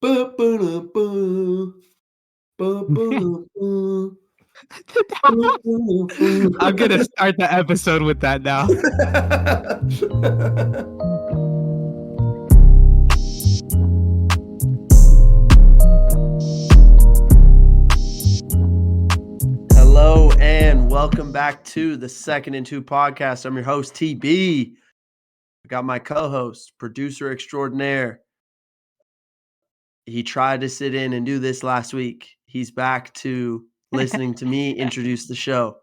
Ba-ba-da-ba. Ba-ba-da-ba. I'm gonna Ba-ba-da-ba. start the episode with that now. Hello and welcome back to the Second and Two podcast. I'm your host, TB. I got my co-host, producer extraordinaire. He tried to sit in and do this last week. He's back to listening to me introduce the show.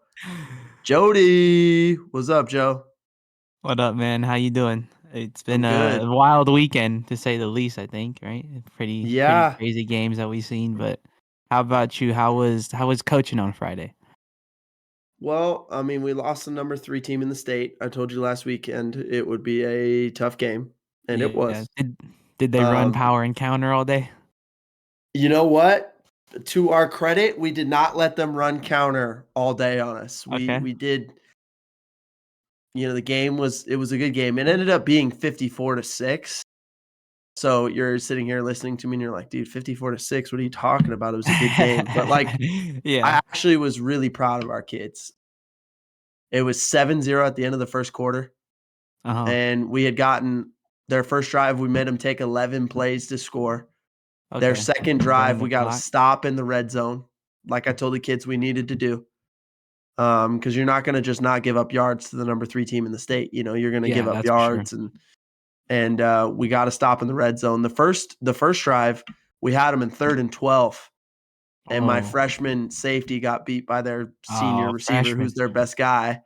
Jody, what's up, Joe? What up, man? How you doing? It's been I'm a good. wild weekend to say the least, I think, right? Pretty Yeah. crazy games that we've seen, but how about you? How was coaching on Friday? Well, I mean, we lost the number 3 team in the state. I told you last weekend it would be a tough game, and it Yeah. was. Did they run Um, power and counter all day? you know what? To our credit, we did not let them run counter all day on us. We Okay. we did, the game was it was a good game. It ended up being 54-6. So you're sitting here listening to me and you're like, dude, 54-6, what are you talking about? It was a good game. But like I Yeah. actually was really proud of our kids. It was 7-0 at the end of the first quarter. Uh-huh. And we had gotten their first drive, we made them take 11 plays to score. Their Okay. second Burn drive, the we got to clock. stop in the red zone, like I told the kids we needed to do. Because you're not going to just not give up yards to the number 3 team in the state. You're going to give Yeah, up that's for sure. yards, and we got to stop in the red zone. The first drive, we had them in 3rd and 12, and my Oh, freshman safety got beat by their senior receiver, freshman. who's their best guy.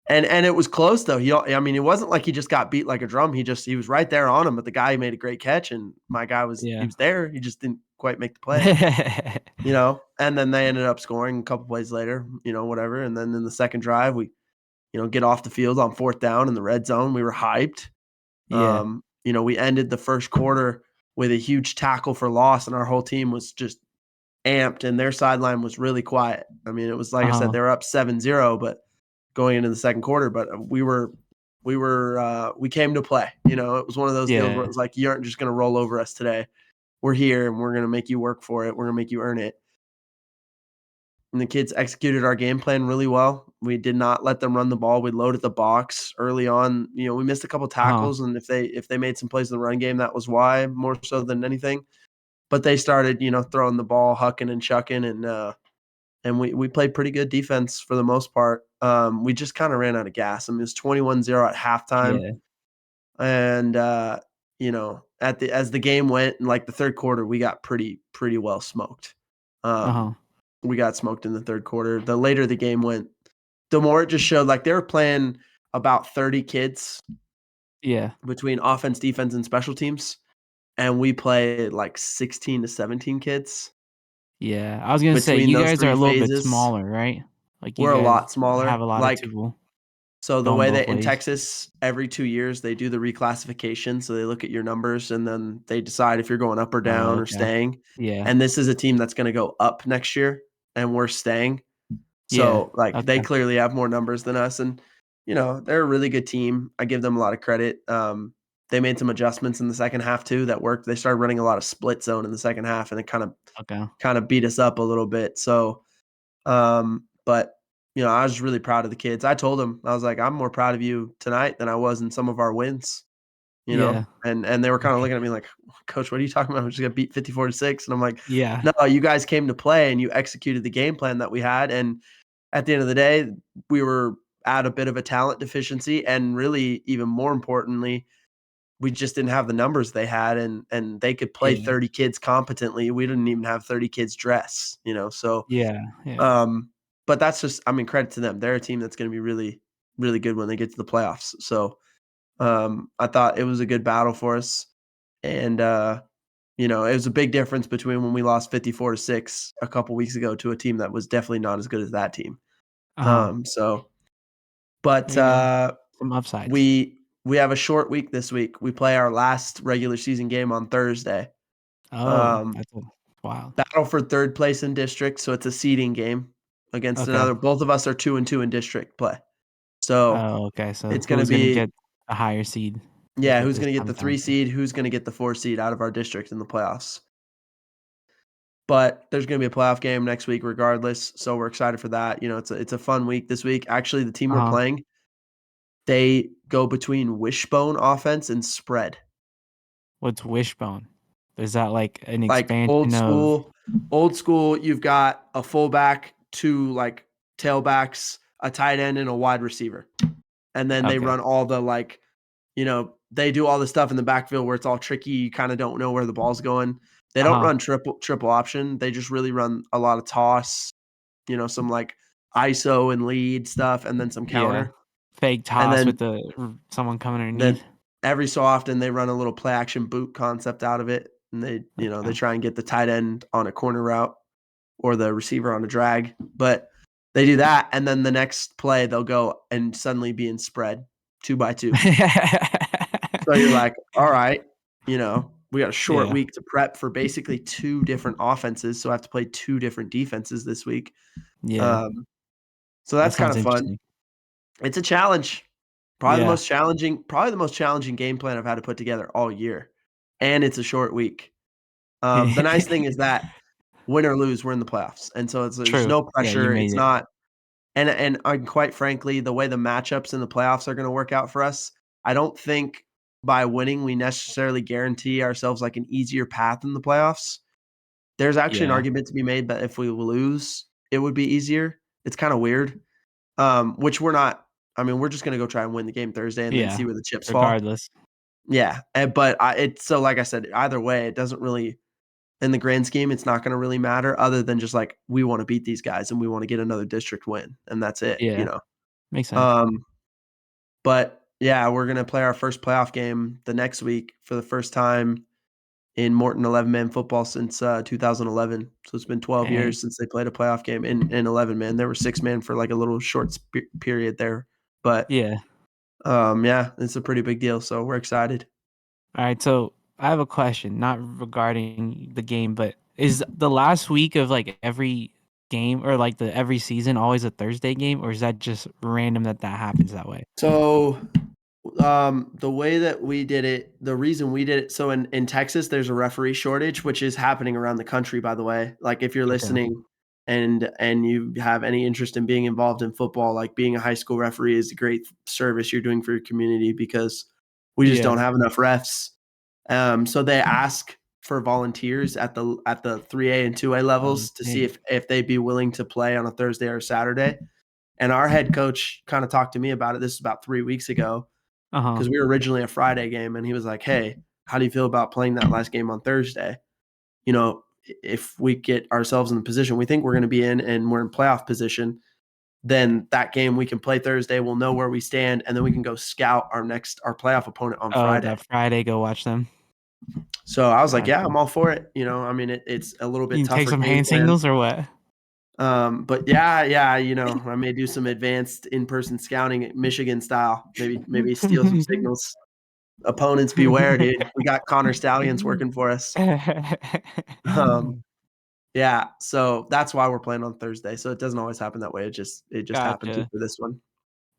And it was close though. I mean, it wasn't like he just got beat like a drum. He was right there on him, but the guy made a great catch, and my guy he Yeah. was there. He just didn't quite make the play, And then they ended up scoring a couple plays later, whatever. And then in the second drive, we, get off the field on 4th down in the red zone. We were hyped. Yeah. We ended the first quarter with a huge tackle for loss, and our whole team was just amped, and their sideline was really quiet. I mean, it was like I said, Uh-huh. they were up 7-0, but going into the second quarter, but we came to play. It was one of those deals where it Yeah. was like, you aren't just going to roll over us today. We're here and we're going to make you work for it. We're going to make you earn it. And the kids executed our game plan really well. We did not let them run the ball. We loaded the box early on. We missed a couple Uh-huh. tackles, and if they made some plays in the run game, that was why, more so than anything. But they started, throwing the ball, hucking and chucking, and we played pretty good defense for the most part. We just kind of ran out of gas. I mean, it was 21-0 at halftime, Yeah. and as the game went in like the third quarter, we got pretty well smoked. Uh-huh. We got smoked in the third quarter. The later the game went, the more it just showed like they were playing about 30 kids Yeah. between offense, defense, and special teams, and we played like 16 to 17 kids Yeah, I was gonna say, between you those guys are 3 a little bit phases. smaller, right? Like, you We're a guys lot have smaller. a lot of Like, people so the going way both that in ways. Texas, every 2 years, they do the reclassification, so they look at your numbers, and then they decide if you're going up or Oh, down or okay. staying, Yeah. and this is a team that's gonna go up next year, and we're staying. Yeah. So, like, they Okay. clearly have more numbers than us, and, they're a really good team. I give them a lot of credit. They made some adjustments in the second half too that worked. They started running a lot of split zone in the second half, and it Okay. kinda beat us up a little bit, so but I was really proud of the kids. I told them, I was like, I'm more proud of you tonight than I was in some of our wins, Yeah. and they were kind of looking at me like, Coach, what are you talking about? I'm just gonna beat 54-6. And I'm like, Yeah. no, you guys came to play and you executed the game plan that we had. And at the end of the day, we were at a bit of a talent deficiency. And really, even more importantly, we just didn't have the numbers they had, and they could play Yeah. 30 kids competently. We didn't even have 30 kids dress. So Yeah. Yeah. um, but that's just, I mean, credit to them. They're a team that's going to be really, really good when they get to the playoffs. So I thought it was a good battle for us, and it was a big difference between when we lost 54-6 a couple weeks ago to a team that was definitely not as good as that team. Uh-huh. So, but Yeah. Some upsides. we have a short week this week. We play our last regular season game on Thursday. Oh, Um, that's wild. Battle for 3rd place in district, so it's a seeding game against Okay. another, both of us are 2-2 in district play. So, Oh, okay, so it's gonna who's gonna be get a higher seed yeah, who's this gonna get time the down 3 to? seed, who's gonna get the 4 seed out of our district in the playoffs. but there's going to be a playoff game next week regardless. So we're excited for that. It's a fun week this week. Actually, the team we're Uh-huh. playing, they go between wishbone offense and spread. What's wishbone? Is that like an Like expansion of old school, you've got a fullback, two like tailbacks, a tight end, and a wide receiver. And then they okay. run all the they do all the stuff in the backfield where it's all tricky. You kind of don't know where the ball's going. They don't Uh-huh. run triple option. They just really run a lot of toss, some like ISO and lead stuff, and then some Yeah. counter. Fake And toss with someone coming then underneath. every so often they run a little play action boot concept out of it. And they Okay. try and get the tight end on a corner route or the receiver on a drag. But they do that. And then the next play, they'll go and suddenly be in spread 2x2. So you're like, all right, we got a short Yeah. week to prep for basically two different offenses. So I have to play two different defenses this week. Yeah. So That that's kind sounds of fun. interesting. It's a challenge. Yeah. Probably the most challenging game plan I've had to put together all year. And it's a short week. The nice thing is that win or lose, we're in the playoffs. And so there's True. no Yeah, you pressure. made It's it. not and quite frankly, the way the matchups in the playoffs are gonna work out for us, I don't think by winning we necessarily guarantee ourselves like an easier path in the playoffs. There's actually an Yeah. argument to be made that if we lose, it would be easier. It's kinda weird. Which we're not. I mean, we're just gonna go try and win the game Thursday and then Yeah. see where the chips fall. Regardless. Yeah, but it's so like I said, either way, it doesn't really in the grand scheme, it's not gonna really matter other than just like we wanna beat these guys and we wanna get another district win, and that's it. Yeah. Makes sense. Um, but yeah, we're gonna play our first playoff game the next week for the first time in Morton 11-man football since 2011. So it's been 12 Dang. years since they played a playoff game in 11-man. There were 6-man for like a little short period there, but Yeah. yeah, it's a pretty big deal. So we're excited. Alright, so I have a question, not regarding the game, but is the last week of, like, every game or, like, the every season always a Thursday game, or is that just random that happens that way? So the way that we did it, the reason we did it, so in Texas, there's a referee shortage, which is happening around the country, by the way. Like if you're Okay. listening and you have any interest in being involved in football, like being a high school referee is a great service you're doing for your community because we just Yeah. don't have enough refs. So they ask for volunteers at the 3A and 2A Oh, levels to see dang. if they'd be willing to play on a Thursday or Saturday. And our head coach kind of talked to me about it. This is about 3 weeks ago Uh-huh. because we were originally a Friday game, and he was like, "Hey, how do you feel about playing that last game on Thursday? If we get ourselves in the position we think we're going to be in, and we're in playoff position, then that game we can play Thursday. We'll know where we stand, and then we can go scout our playoff opponent on Oh, Friday." that Friday, go watch them. So I was like, "Yeah, Gotcha. I'm all for it." I mean, it's a little bit You can take tougher some game hand plan. signals or what? But yeah, I may do some advanced in-person scouting Michigan style. Maybe steal some signals. Opponents beware, dude. We got Connor Stallions working for us. Um, yeah, so that's why we're playing on Thursday. So it doesn't always happen that way. It just happened to Gotcha. for this one.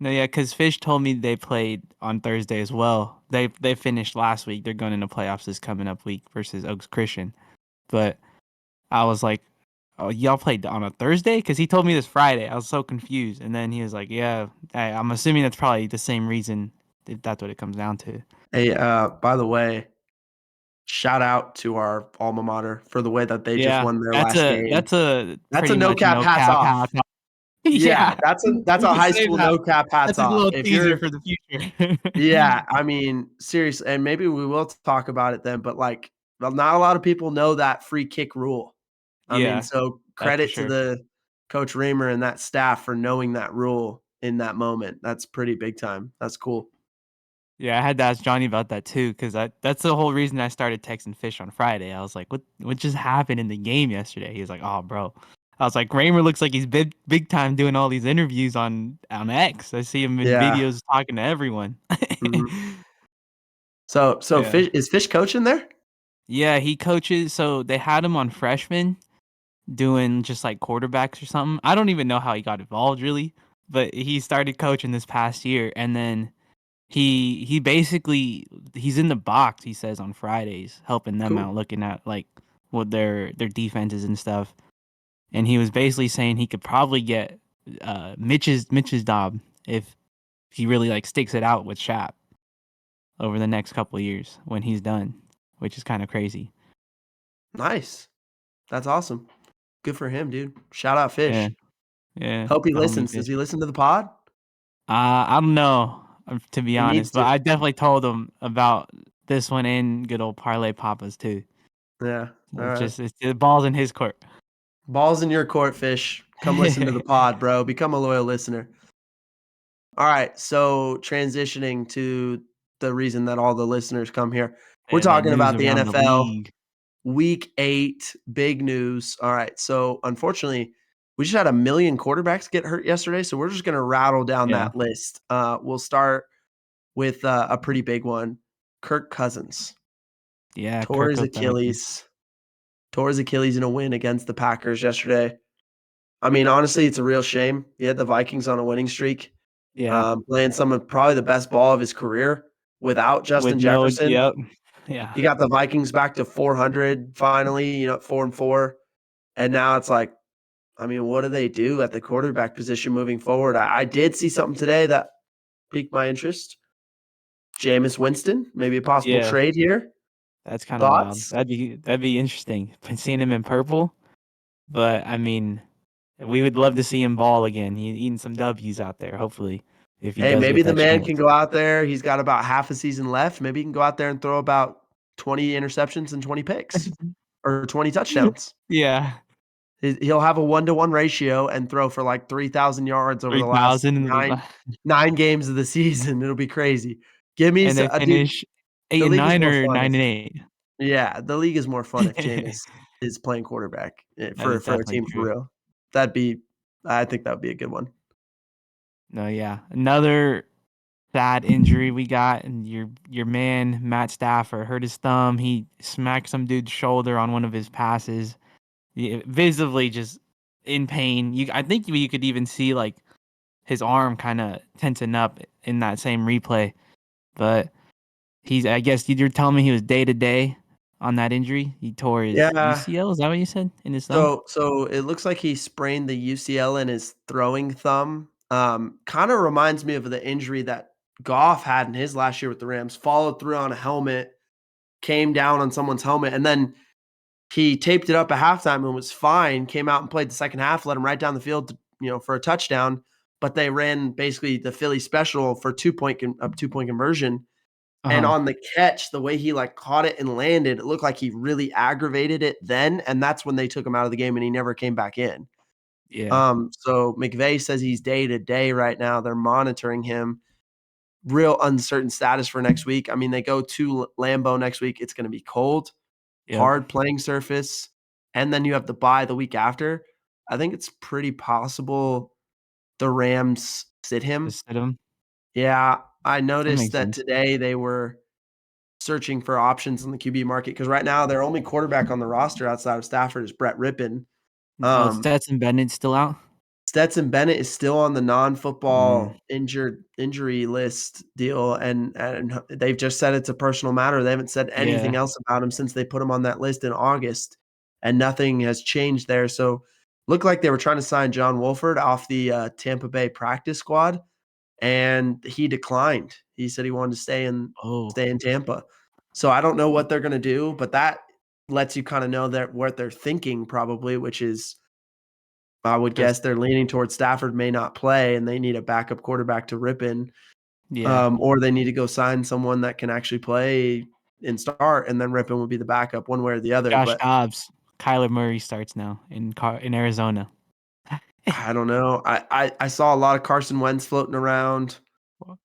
No, yeah, because Fish told me they played on Thursday as well. They finished last week. They're going into playoffs this coming up week versus Oaks Christian. But I was like, "Oh, y'all played on a Thursday?" Because he told me this Friday. I was so confused, and then he was like, "Yeah, I'm assuming that's probably the same reason if that's what it comes down to." Hey, by the way, shout out to our alma mater for the way that they just Yeah, won their that's last a game. that's a That's a pretty no much cap no hats cap off. hat. Yeah, Yeah, that's we a can high save school that. no cap hats That's a off. little If teaser you're for the future. Yeah, I mean, seriously, and maybe we will talk about it then, but like, well, not a lot of people know that free kick rule. I mean, Yeah, so that's for credit to sure. the Coach Raymer and that staff for knowing that rule in that moment. That's pretty big time. That's cool. Yeah, I had to ask Johnny about that too, because that's the whole reason I started texting Fish on Friday. I was like, what just happened in the game yesterday? He was like, oh, bro. I was like, Raymer looks like he's big time doing all these interviews on X. I see him in Yeah. videos talking to everyone. Mhm. So Yeah. Fish coaching there? Yeah, he coaches. So they had him on freshman doing just like quarterbacks or something. I don't even know how he got involved really, but he started coaching this past year, and then he's in the box, he says, on Fridays, helping them Cool. out, looking at, like, with their defenses and stuff. And he was basically saying he could probably get Mitch's job if he really like sticks it out with Shaq over the next couple of years when he's done, which is kind of crazy. Nice. That's awesome. Good for him, dude. Shout out Yeah, Fish. yeah. Hope he The homie listens. Does Fish. he listen to the pod? I don't know, to be He needs honest, but to. I definitely told him about this one and good old Parlay Papas too. Yeah. All right. It's the ball's in his court. Balls in your court, Fish. Come listen to the pod, bro. Become a loyal listener. All right. So transitioning to the reason that all the listeners come here. We're And the talking news about the around the NFL league. week 8, big news. All right. So unfortunately, we just had 1,000,000 quarterbacks get hurt yesterday. So we're just going to rattle down Yeah, that list. We'll start with a pretty big one. Kirk Cousins yeah. tore Kirk his looked like Achilles, tore his Achilles in a win against the Packers yesterday. I mean, honestly, it's a real shame. He had the Vikings on a winning streak, yeah. playing some of probably the best ball of his career without With Justin no, Jefferson. yep, yeah, He got the Vikings back to 400 finally, 4-4. And now it's like, I mean, what do they do at the quarterback position moving forward? I did see something today that piqued my interest. Jameis Winston, maybe a possible yeah. trade here. That's kind of wild. Thoughts? That'd be interesting. Been seeing him in purple, but I mean, we would love to see him ball again. He's eating some W's out there. Hopefully, if he Hey, does maybe get the that man can chance. go out there. He's got about half a season left. Maybe he can go out there and throw about 20 interceptions and 20 picks or 20 touchdowns. Yeah, He'll have a 1-to-1 ratio and throw for like 3,000 yards over the last 3,000, 9 games of the season. It'll be crazy. Give me and they a dude. finish eight The and league is nine more or fun if 9-8. yeah, the league is more fun if Jameis is playing quarterback That is for a definitely team for true. real. That'd be I think that would be a good one. No, yeah, another sad injury we got, and your man Matt Stafford hurt his thumb. He smacked some dude's shoulder on one of his passes. Visibly just in pain. I think you could even see like his arm kind of tensing up in that same replay. But I guess you're telling me he was day to day on that injury. He tore his Yeah. UCL. Is that what you said in his thumb? So it looks like he sprained the UCL in his throwing thumb. Kinda reminds me of the injury that Goff had in his last year with the Rams, followed through on a helmet, came down on someone's helmet, and then he taped it up at halftime and was fine, came out and played the second half, let him right down the field for a touchdown, but they ran basically the Philly special for 2-point conversion. Uh And huh. on the catch, the way he, like, caught it and landed, it looked like he really aggravated it then, and that's when they took him out of the game and he never came back in. Yeah. So McVay says he's day to day right now. They're monitoring him. Real uncertain status for next week. I mean, they go to Lambeau next week. It's gonna be cold, Yep. hard playing surface, and then you have the bye the week after. I think it's pretty possible the Rams sit him. Just hit him. Yeah, I That noticed makes that sense. today they were searching for options in the QB market because right now their only quarterback on the roster outside of Stafford is Brett Rippon. Oh, Um, Stetson Bennett's still out. Stetson Bennett is still on the Mm, non-football injury list deal, and they've just said it's a personal matter. They haven't said anything yeah. else about him since they put him on that list in August, and nothing has changed there. So, looked like they were trying to sign John Wolford off the Tampa Bay practice squad, and he declined. He said he wanted to Oh, stay in Tampa. So I don't know what they're gonna do, but that lets you kinda know that what they're thinking probably, which is I would just guess they're leaning towards Stafford may not play and they need a backup quarterback to rip in, yeah. or they need to go sign someone that can actually play and start, and then Rippon would be the backup one way or the other, Josh but Dobbs, Kyler Murray starts now in Arizona. I don't know. I saw a lot of Carson Wentz floating around.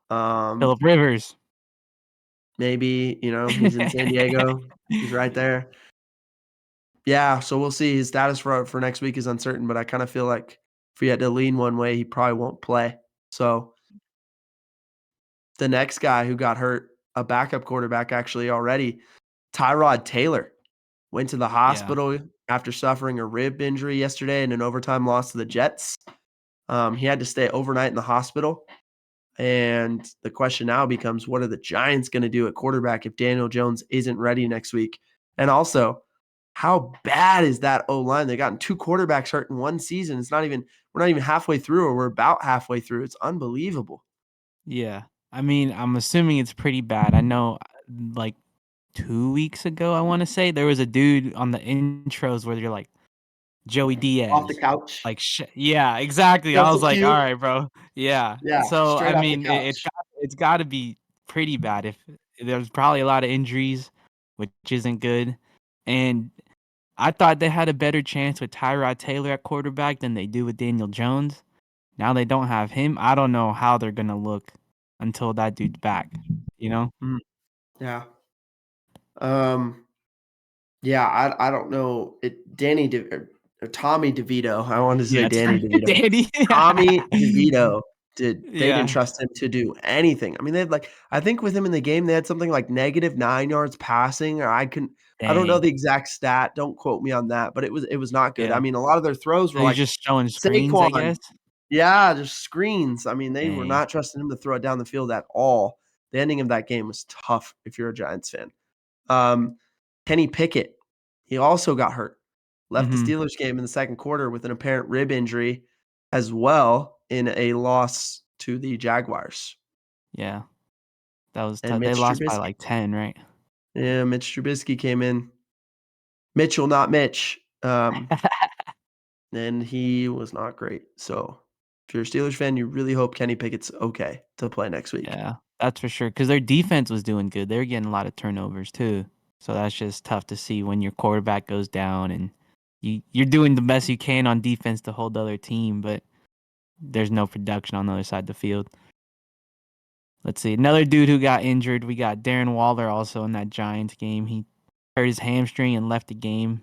Um, Philip Rivers. maybe, he's in San Diego. He's right there. Yeah, so we'll see. His status for next week is uncertain, but I kinda feel like if we had to lean one way, he probably won't play. So, the next guy who got hurt, a backup quarterback actually already, Tyrod Taylor, went to the Yeah. hospital after suffering a rib injury yesterday in an overtime loss to the Jets. He had to stay overnight in the hospital, and the question now becomes, what are the Giants gonna do at quarterback if Daniel Jones isn't ready next week? And also, how bad is that O-line? They gotten 2 quarterbacks hurt in one season. We're not even halfway through, or we're about halfway through. It's unbelievable. Yeah. I mean, I'm assuming it's pretty bad. I know, like 2 weeks ago, I wanna say, there was a dude on the intros where you're like, Joey Off the Diaz. couch. Like, yeah, exactly. I That's was so like, cute. "Alright, bro." Yeah. Yeah, So, I straight off the mean, couch. it's gotta be pretty bad if there's probably a lot of injuries, which isn't good, and I thought they had a better chance with Tyrod Taylor at quarterback than they do with Daniel Jones. Now they don't have him. I don't know how they're gonna look until that dude's back, you know? Mm, yeah. Um, yeah, I don't know. Tommy DeVito. I wanted to say Yeah, Danny DeVito. Danny. Tommy DeVito they didn't Yeah. trust him to do anything. I mean, they had I think with him in the game, they had something like -9 yards passing, or I don't know Dang. the exact stat. Don't quote me on that, but it was not good. I Yeah. mean, a lot of their throws So were he's like just showing screens, I Saquon. guess? Yeah, just screens. I mean, they were Dang. not trusting him to throw it down the field at all. The ending of that game was tough if you're a Giants fan. Um, Kenny Pickett, he also got hurt. Left the Mhm. Steelers game in the second quarter with an apparent rib injury as well in a loss to the Jaguars. Yeah. That was And tough. They Mitch lost by, Trubisky. like, 10, right? Yeah, Mitch Trubisky came in. Mitchell, not Mitch. And he was not great. So if you're a Steelers fan, you really hope Kenny Pickett's okay to play next week. Yeah, that's for sure. Because their defense was doing good. They were getting a lot of turnovers too. So that's just tough to see when your quarterback goes down and you're doing the best you can on defense to hold the other team, but there's no production on the other side of the field. Let's see. Another dude who got injured, we got Darren Waller also in that Giants game. He hurt his hamstring and left the game.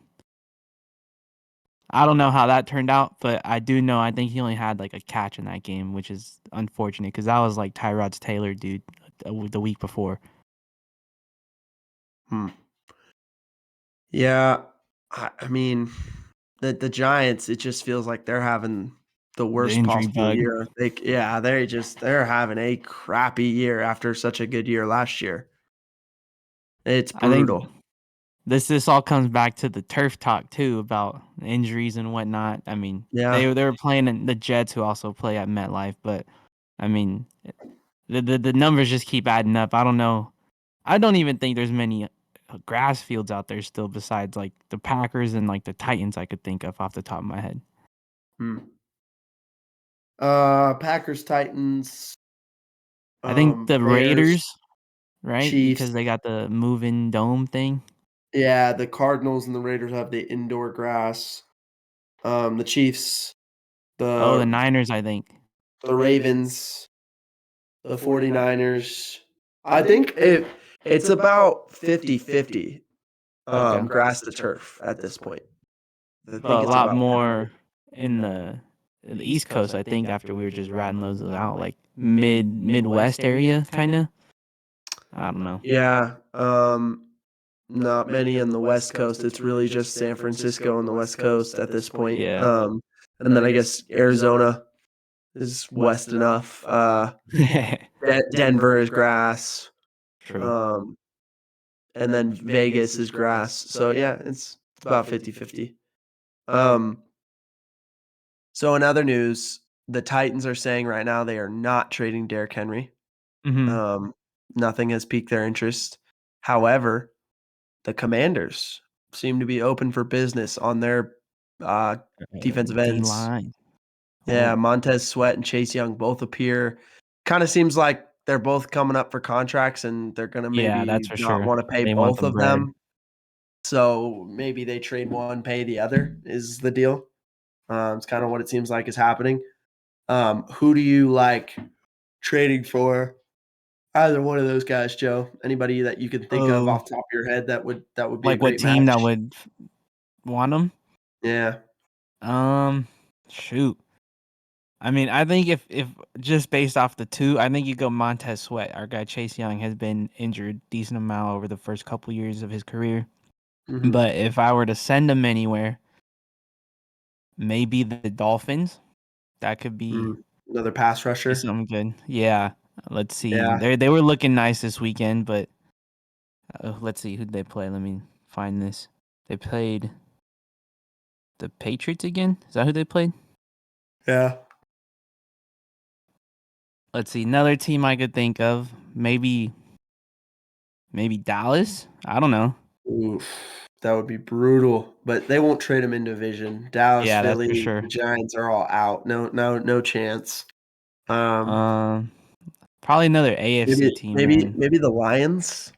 I don't know how that turned out, but I do know I think he only had like a catch in that game, which is unfortunate because that was like Tyrod's Taylor dude the week before. Hmm. Yeah, I mean, the Giants, it just feels like they're having the The worst injury possible bug. year. They're having a crappy year after such a good year last year. It's I think brutal. this all comes back to the turf talk too about injuries and whatnot. I mean, Yeah. they were playing in the Jets who also play at MetLife, but I mean, the numbers just keep adding up. I don't know. I don't even think there's many grass fields out there still besides like the Packers and like the Titans I could think of off the top of my head. Hmm. Packers, Titans, I think the Bears, Raiders, right? Chiefs. Because they got the moving dome thing. Yeah, the Cardinals and the Raiders have the indoor grass. The Chiefs, Oh, the the Niners, I think. the Ravens, the 49ers. I think it's about 50-50, Okay. grass to turf at this point. I But think a it's lot about more in the East Coast, I think, after we were just ratting those out, like Midwest area, kind of. I don't know. yeah, not many on the West Coast. It's really just San Francisco on the West Coast at this point. Yeah. And then I guess Arizona is west enough. Denver is grass. True. Um, and then Vegas is grass. So yeah, it's about 50-50. Um, so in other news, the Titans are saying right now they are not trading Derrick Henry. Hmm. Um, Nothing has piqued their interest. However, the Commanders seem to be open for business on their defensive D ends. line. Yeah, Oh, Montez Sweat and Chase Young both appear. Kind of seems like they're both coming up for contracts and they're going to yeah, maybe that's for not sure. want to pay They want both the of bread. them. So maybe they trade one, pay the other is the deal. It's kind of what it seems like is happening. Who do you like trading for? Either one of those guys, Joe. Anybody that you can think of Oh, off the top of your head that would be a like what great team that match? would want them? Yeah. Um, Shoot. I mean, I think if just based off the two, I think you go Montez Sweat. Our guy Chase Young has been injured decent amount over the first couple years of his career. Mhm. But if I were to send him anywhere, maybe the Dolphins. That could Another pass be rusher. something good. Yeah. Let's see. Yeah. They were looking nice this weekend, but let's see who'd they play. Let me find this. They played the Patriots again. Is that who they played? Yeah. Let's see. Another team I could think of. Maybe Dallas. I don't know. Oof, that would be brutal. But they won't trade him in division. Dallas, Yeah, that's for Philly, sure. the Giants are all out. No chance. Um, Um, Probably another AFC team then. maybe the Lions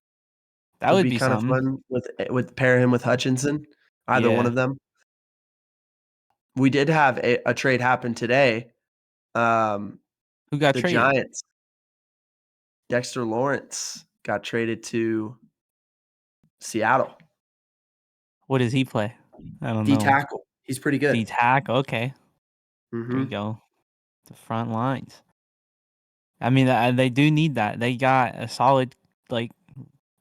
That would would be be kind of something. fun with pair him with Hutchinson. Either one Yeah. of them. We did have a trade happen today. Um, Who got the traded? Giants, Dexter Lawrence got traded to Seattle. What does he play? I don't D know. tackle. He's pretty good. D-tack. Okay. There you Mhm. go. The front lines. I mean, they do need that. They got a solid like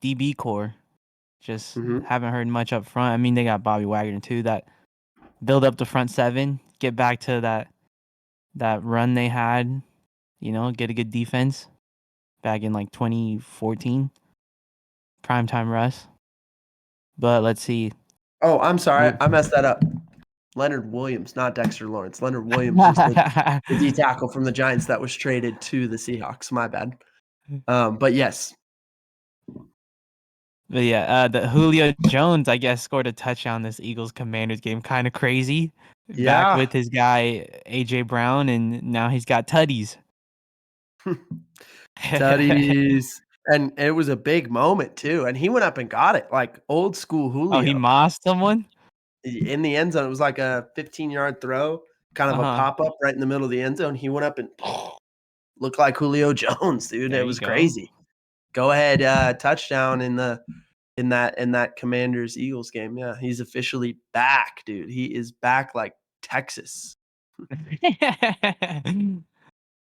DB core. Just Mhm. haven't heard much up front. I mean, they got Bobby Wagner too. That build up the front seven, get back to that run they had. You know, get a good defense back in like 2014, primetime Russ. But let's see. Oh, I'm sorry. Who- I messed that up. Leonard Williams, not Dexter Lawrence. Leonard Williams was the D tackle from the Giants that was traded to the Seahawks. My bad. But yes. But yeah, the Julio Jones, I guess, scored a touchdown this Eagles Commanders game. Kind of crazy. Back Yeah. with his guy AJ Brown, and now he's got tutties. Tutties. And it was a big moment too. And he went up and got it like old school Oh, he Julio mossed someone. in the end zone. It was like a 15-yard throw, kind of Uh a huh. pop up right in the middle of the end zone. He went up and looked like Julio Jones, dude. There It you was go. crazy. Go ahead, touchdown in that Commanders Eagles game. Yeah, he's officially back, dude. He is back like Texas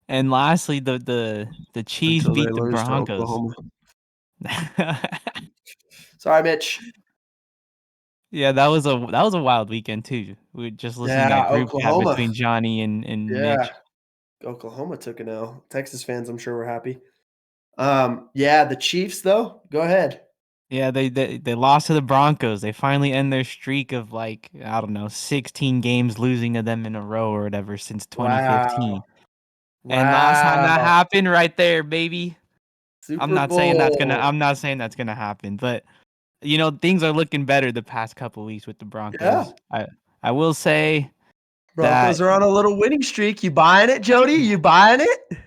And lastly, the Chiefs until they beat the lose to Broncos. Oklahoma. Sorry, Mitch. Yeah, that was a wild weekend too. We were just listening to that Yeah, group chat Oklahoma. between Johnny and Yeah, Mitch. Oklahoma took an L. Texas fans, I'm sure, were happy. Yeah, the Chiefs though. Go ahead. Yeah, they lost to the Broncos. They finally end their streak of like, I don't know, 16 games losing to them in a row or whatever since 2015. Wow. And last time that Wow. happened right there, baby. Super Bowl. I'm not saying that's gonna happen, but you know, things are looking better the past couple weeks with the Yeah. Broncos. I will say Broncos that are on a little winning streak. You buying it, Jody? You buying it?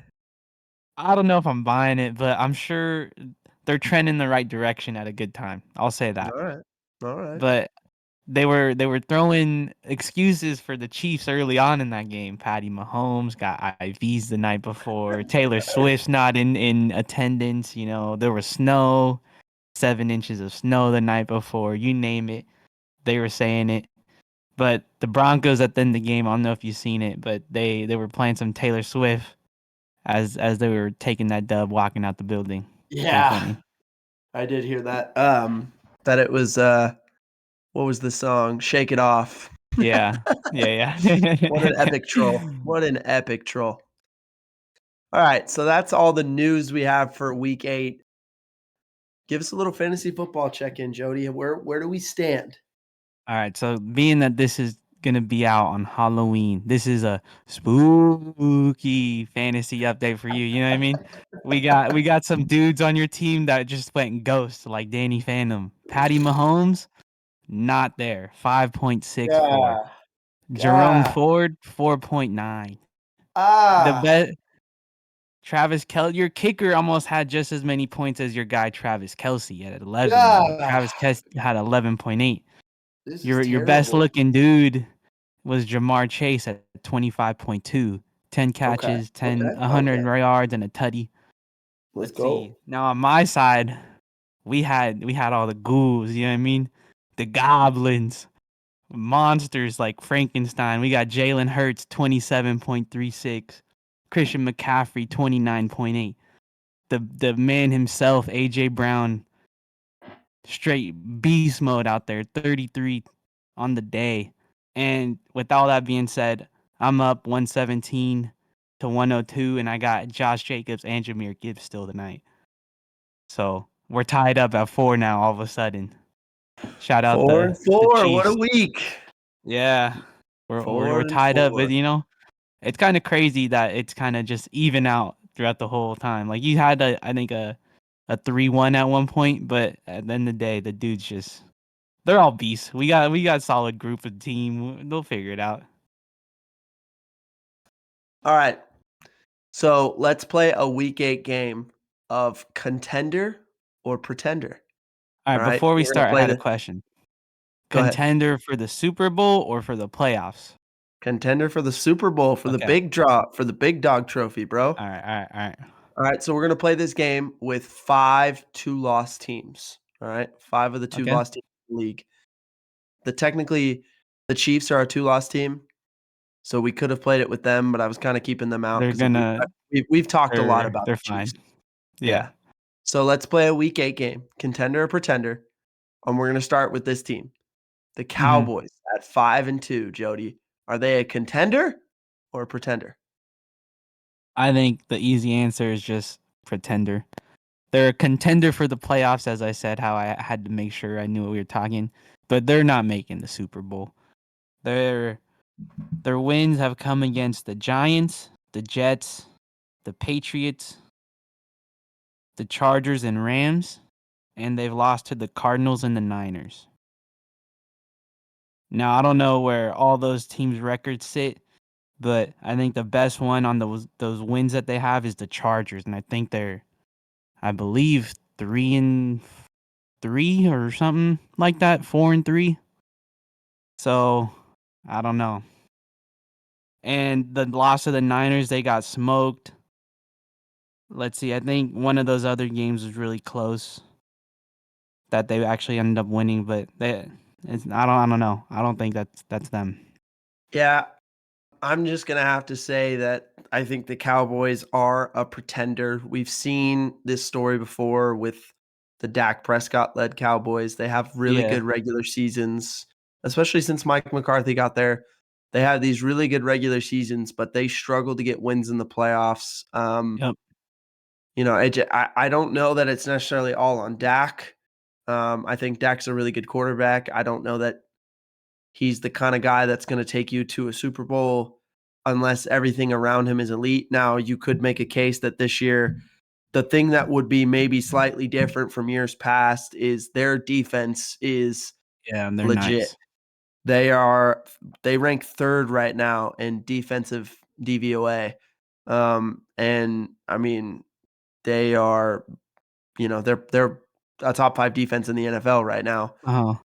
I don't know if I'm buying it, but I'm sure they're trending in the right direction at a good time. I'll say that. All right. All right. But they were throwing excuses for the Chiefs early on in that game. Patty Mahomes got IVs the night before. Taylor Swift's not in attendance. You know, there was snow, 7 inches of snow the night before. You name it, they were saying it. But the Broncos at the end of the game, I don't know if you've seen it, but they were playing some Taylor Swift as they were taking that dub, walking out the building. Pretty Yeah, funny. I did hear that. That it was what was the song? Shake It Off. Yeah, yeah, What an yeah. epic troll. What an epic troll. All right, so that's all the news we have for week 8. Give us a little fantasy football check-in, Jody. Where do we stand? All right, so being that this is gonna be out on Halloween, this is a spooky fantasy update for you. You know what I mean? We got some dudes on your team that just went ghost, like Danny Phantom, Patty Mahomes, not there, 5.64. Yeah. Jerome God. Ford, 4.9. The Ah. bet Travis Kelce, your kicker almost had just as many points as your guy Travis Kelsey at 11, though. God. Travis Kelsey had 11.8. This is Your best terrible. looking dude was Jamar Chase at 25.2. 10 Okay. catches, Okay. 100 Okay. yards, and a tutty. Let's Let's go. see. Now on my side, we had all the ghouls, you know what I mean? The goblins, monsters like Frankenstein. We got Jalen Hurts, 27.36. Christian McCaffrey, 29.8. The man himself, AJ Brown, straight beast mode out there, 33 on the day. And with all that being said, I'm up 117 to 102, and I got Josh Jacobs and Jameer Gibbs still tonight. So we're tied up at 4 now all of a sudden. Shout out 4-4. the What a Chiefs. week. Yeah, we're 4 and tied up, 4. but it's kind of crazy that it's kind of just even out throughout the whole time. Like you had I think a 3-1 at one point, but at the end of the day, the dudes just they're all beasts. We got solid group of team. They'll figure it out. All right. So let's play a week 8 game of Contender or Pretender. All All right, right. before we We're going to start, I play had a the. question. Go ahead. Contender for the Super Bowl or for the playoffs? Contender for the Super Bowl, for the Okay. big draw, for the big dog trophy, bro. All right, all right, all right. All right. So we're going to play this game with 5 2-loss teams. All right. 5 of the Okay. 2-loss teams in the league. Technically, the Chiefs are a 2-loss team. So we could have played it with them, but I was kind of keeping them out They're because gonna we've talked a lot about they're the Chiefs. fine. Yeah. Yeah. So let's play a week 8 game, Contender or Pretender, and we're gonna start with this team. The Mhm. Cowboys at 5-2, Jody. Are they a contender or a pretender? I think the easy answer is just pretender. They're a contender for the playoffs, as I said, how I had to make sure I knew what we were talking, but they're not making the Super Bowl. Their their wins have come against the Giants, the Jets, the Patriots, the Chargers and Rams, and they've lost to the Cardinals and the Niners. Now, I don't know where all those teams' records sit, but I think the best one on those wins that they have is the Chargers, and I think they're, I believe, 3-3 or something like that, 4-3. So I don't know. And the loss of the Niners, they got smoked. Let's see. I think one of those other games was really close that they actually ended up winning, but I don't know. I don't think that's them. Yeah, I'm just gonna have to say that I think the Cowboys are a pretender. We've seen this story before with the Dak Prescott led Cowboys. They have really Yeah. good regular seasons, especially since Mike McCarthy got there. They have these really good regular seasons, but they struggle to get wins in the playoffs. Yep. I don't know that it's necessarily all on Dak. I think Dak's a really good quarterback. I don't know that he's the kind of guy that's going to take you to a Super Bowl unless everything around him is elite. Now, you could make a case that this year, the thing that would be maybe slightly different from years past is their defense is Yeah, and they're legit. nice. They rank third right now in defensive DVOA. And I mean, they are, they're a top 5 defense in the NFL right now. Oh,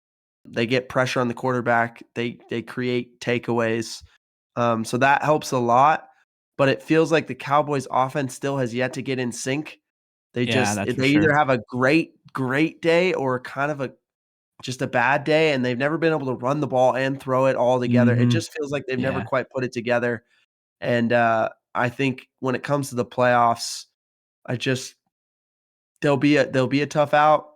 They get pressure on the quarterback. They create takeaways. So that helps a lot. But it feels like the Cowboys offense still has yet to get in sync. yeah, that's for They either sure. have a great day or kind of just a bad day, and they've never been able to run the ball and throw it all together. It Mhm. just feels like they've never Yeah. quite put it together. And I think when it comes to the playoffs, I just they'll be a tough out.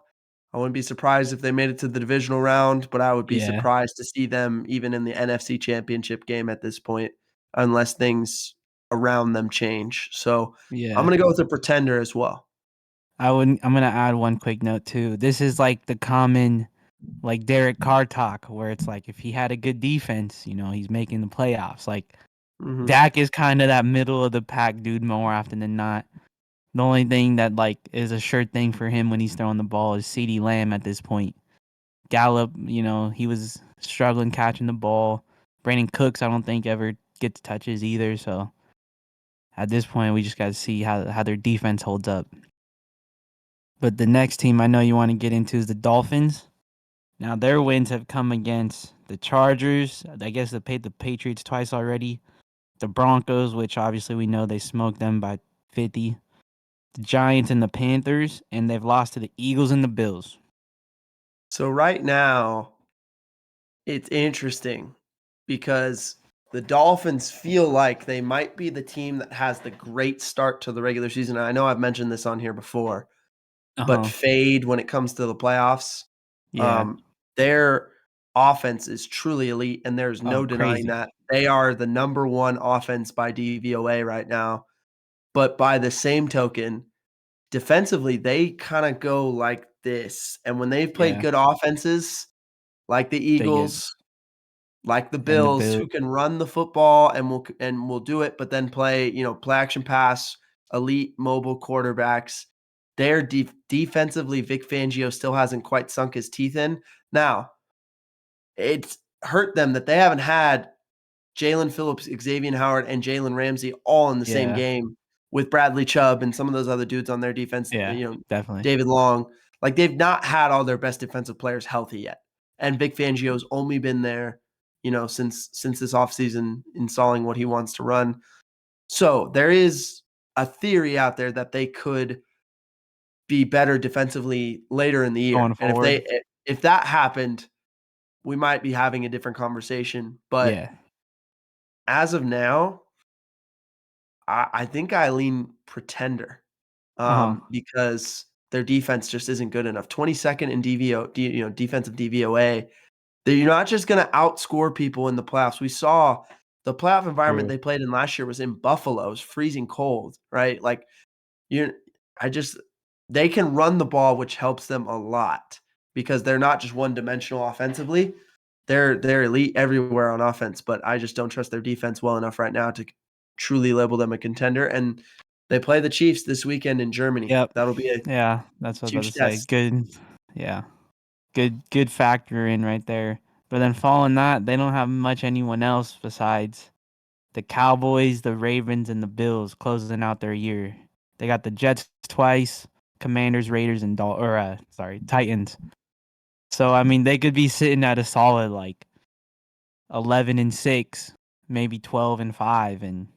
I wouldn't be surprised if they made it to the divisional round, but I would be Yeah. surprised to see them even in the NFC Championship game at this point, unless things around them change. So I'm Yeah. gonna go with a pretender as well. I'm gonna add one quick note too. This is like the common like Derek Carr talk where it's like if he had a good defense, he's making the playoffs. Like Mhm. Dak is kind of that middle of the pack dude more often than not. The only thing that like is a sure thing for him when he's throwing the ball is CeeDee Lamb at this point. Gallup, he was struggling catching the ball. Brandon Cooks, I don't think ever gets touches either. So at this point, we just got to see how their defense holds up. But the next team I know you want to get into is the Dolphins. Now their wins have come against the Chargers. I guess they paid the Patriots twice already. The Broncos, which obviously we know they smoked them by 50. The Giants and the Panthers, and they've lost to the Eagles and the Bills. So right now, it's interesting because the Dolphins feel like they might be the team that has the great start to the regular season. I know I've mentioned this on here before, Uh but huh. fade when it comes to the playoffs. Yeah. Their offense is truly elite, and there's no Oh, denying crazy. that. They are the number 1 offense by DVOA right now. But by the same token, defensively, they kinda go like this. And when they've played Yeah. good offenses, like the They get Eagles, like the and the Bills, Bill. who can run the football and will do it, but then play, play action pass, elite mobile quarterbacks. They're defensively, Vic Fangio still hasn't quite sunk his teeth in. Now, it's hurt them that they haven't had Jalen Phillips, Xavier Howard, and Jalen Ramsey all in the same Yeah. game with Bradley Chubb and some of those other dudes on their defense, Yeah. Definitely. David Long. Like, they've not had all their best defensive players healthy yet. And Vic Fangio's only been there, since this offseason installing what he wants to run. So there is a theory out there that they could be better defensively later in the year. Going And forward. if that happened, we might be having a different conversation. But Yeah. as of now, I think I lean Pretender, Uh-huh. because their defense just isn't good enough. 22nd in defensive DVOA. You're not just going to outscore people in the playoffs. We saw the playoff environment True. they played in last year was in Buffalo. It was freezing cold, right? Like, you I just they can run the ball, which helps them a lot because they're not just one-dimensional offensively. They're elite everywhere on offense, but I just don't trust their defense well enough right now to truly label them a contender. And they play the Chiefs this weekend in Germany. Yep. That'll be a Yeah, that's what I was about huge to say. test. Good. Yeah. Good factor in right there. But then following that, they don't have much anyone else besides the Cowboys, the Ravens, and the Bills closing out their year. They got the Jets twice, Commanders, Raiders, and Titans. So I mean, they could be sitting at a solid like 11-6, maybe 12-5, and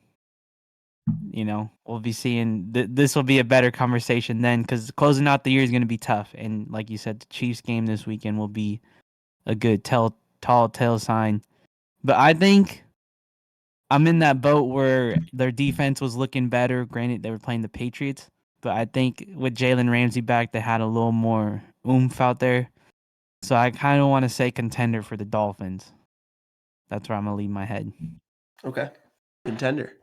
we'll be seeing. This will be a better conversation then, because closing out the year is going to be tough. And like you said, the Chiefs game this weekend will be a good tall tale sign. But I think I'm in that boat where their defense was looking better. Granted, they were playing the Patriots, but I think with Jalen Ramsey back, they had a little more oomph out there. So I kind of want to say contender for the Dolphins. That's where I'm gonna leave my head. Okay. Contender.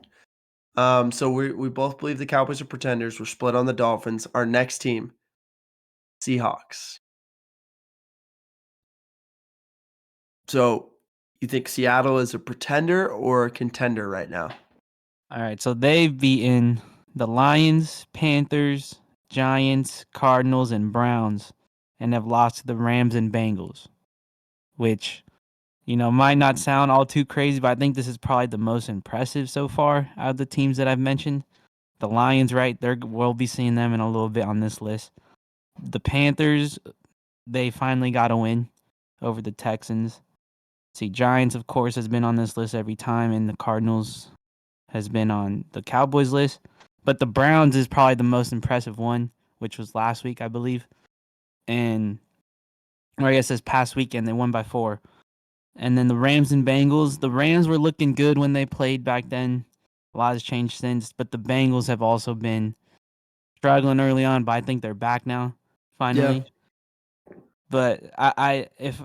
So we both believe the Cowboys are pretenders. We're split on the Dolphins. Our next team, Seahawks. So you think Seattle is a pretender or a contender right now? All right, so they've beaten the Lions, Panthers, Giants, Cardinals, and Browns, and have lost to the Rams and Bengals, which might not sound all too crazy, but I think this is probably the most impressive so far out of the teams that I've mentioned. The Lions, right? We'll be seeing them in a little bit on this list. The Panthers, they finally got a win over the Texans. See, Giants, of course, has been on this list every time, and the Cardinals has been on the Cowboys list. But the Browns is probably the most impressive one, which was last week, I believe. Or I guess this past weekend, they won by 4. And then the Rams and Bengals. The Rams were looking good when they played back then. A lot has changed since, but the Bengals have also been struggling early on, but I think they're back now, Yeah. finally. But if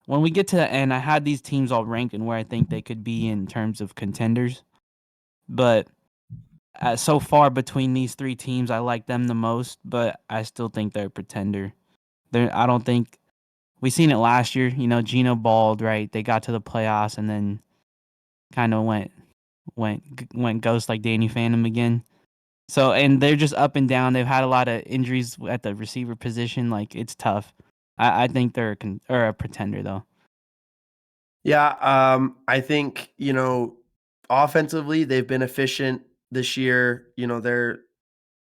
when we get to the end, I had these teams all ranked and where I think they could be in terms of contenders. But so far between these 3 teams, I like them the most, but I still think they're a pretender. I don't think we seen it last year. Geno balled, right? They got to the playoffs and then kind of went ghost like Danny Phantom again. So, and they're just up and down. They've had a lot of injuries at the receiver position. Like, it's tough. I think they're a pretender though. Yeah, I think, offensively, they've been efficient this year. They're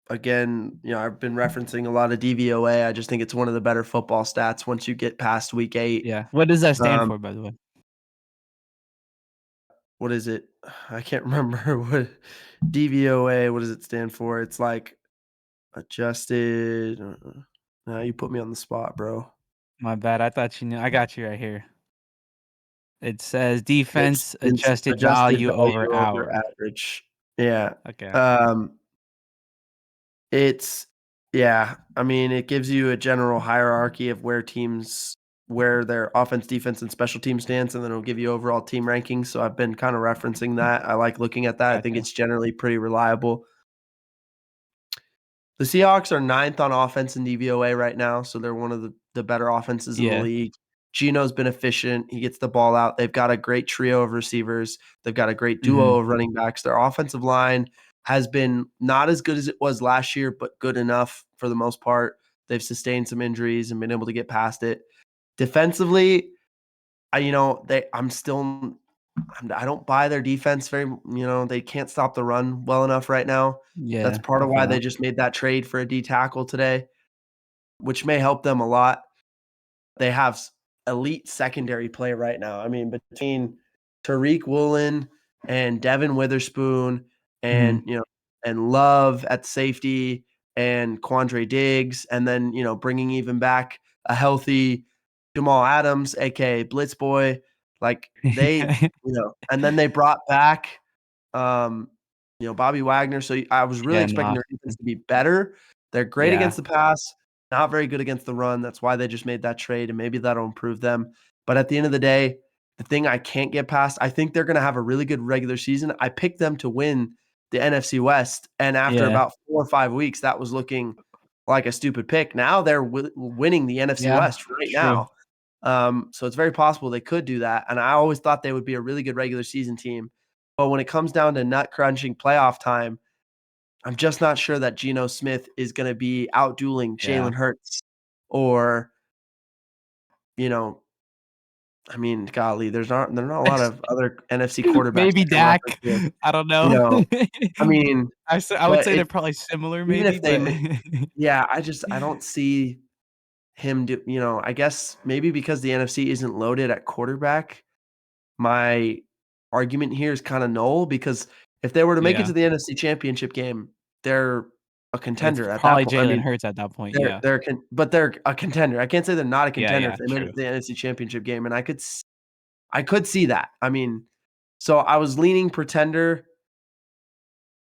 again, I've been referencing a lot of DVOA. I just think it's one of the better football stats once you get past week 8. Yeah. What does that stand Um, for, by the way? what is it? I can't remember what DVOA, what does it stand for? It's like adjusted. Now you put me on the spot, bro. My bad. I thought you knew. I got you right here. It says It's defense adjusted adjusted value over value over hour. average. Yeah. Okay. Um, It's yeah, I mean, it gives you a general hierarchy of where their offense, defense, and special team stands, and then it'll give you overall team rankings. So I've been kind of referencing that. I like looking at that. I think Gotcha. it's generally pretty reliable. The Seahawks are 9th on offense in DVOA right now, so they're one of the better offenses in the Yeah. league. Geno's been efficient. He gets the ball out. They've got a great trio of receivers. They've got a great duo of running backs. Their offensive line has been not as good as it was last year, but good enough for the most part. They've sustained some injuries and been able to get past it. Defensively, I don't buy their defense very, they can't stop the run well enough right now. That's Yeah, part I of feel why they that. just made that trade for a D tackle today, which may help them a lot. They have elite secondary play right now. I mean, between Tariq Woolen and Devin Witherspoon and, Mhm. and Love at safety and Quandre Diggs, and then, bringing even back a healthy Jamal Adams, aka Blitz Boy, like and then they brought back um, Bobby Wagner. So I was really Yeah, in the expecting their defense offseason. to be better. They're great Yeah, against the pass, not very good against the run. That's why they just made that trade, and maybe that'll improve them. But at the end of the day, the thing I can't get past, I think they're going to have a really good regular season. I picked them to win the NFC West, and after yeah, about 4 or 5 weeks, that was looking like a stupid pick. Now they're winning the NFC yeah, West right true. now. So it's very possible they could do that. And I always thought they would be a really good regular season team. But when it comes down to nut crunching playoff time, I'm just not sure that Geno Smith is going to be out dueling Yeah. Jalen Hurts or, you know, I mean, golly, there's not a lot of other NFC quarterbacks I Maybe can reference Dak. here. I don't You know. know, I mean, I would but say they're probably similar even maybe, if they, but yeah, I don't see him I guess maybe because the NFC isn't loaded at quarterback, my argument here is kinda null because if they were to make it yeah, to the NFC Championship game, they're a it's contender at that probably point. I Jalen mean, Hurts at that point, yeah. they're a contender. I can't say they're not a Yeah, contender if yeah, they made it true. to the NFC Championship game, and I could see that. I mean, so I was leaning pretender.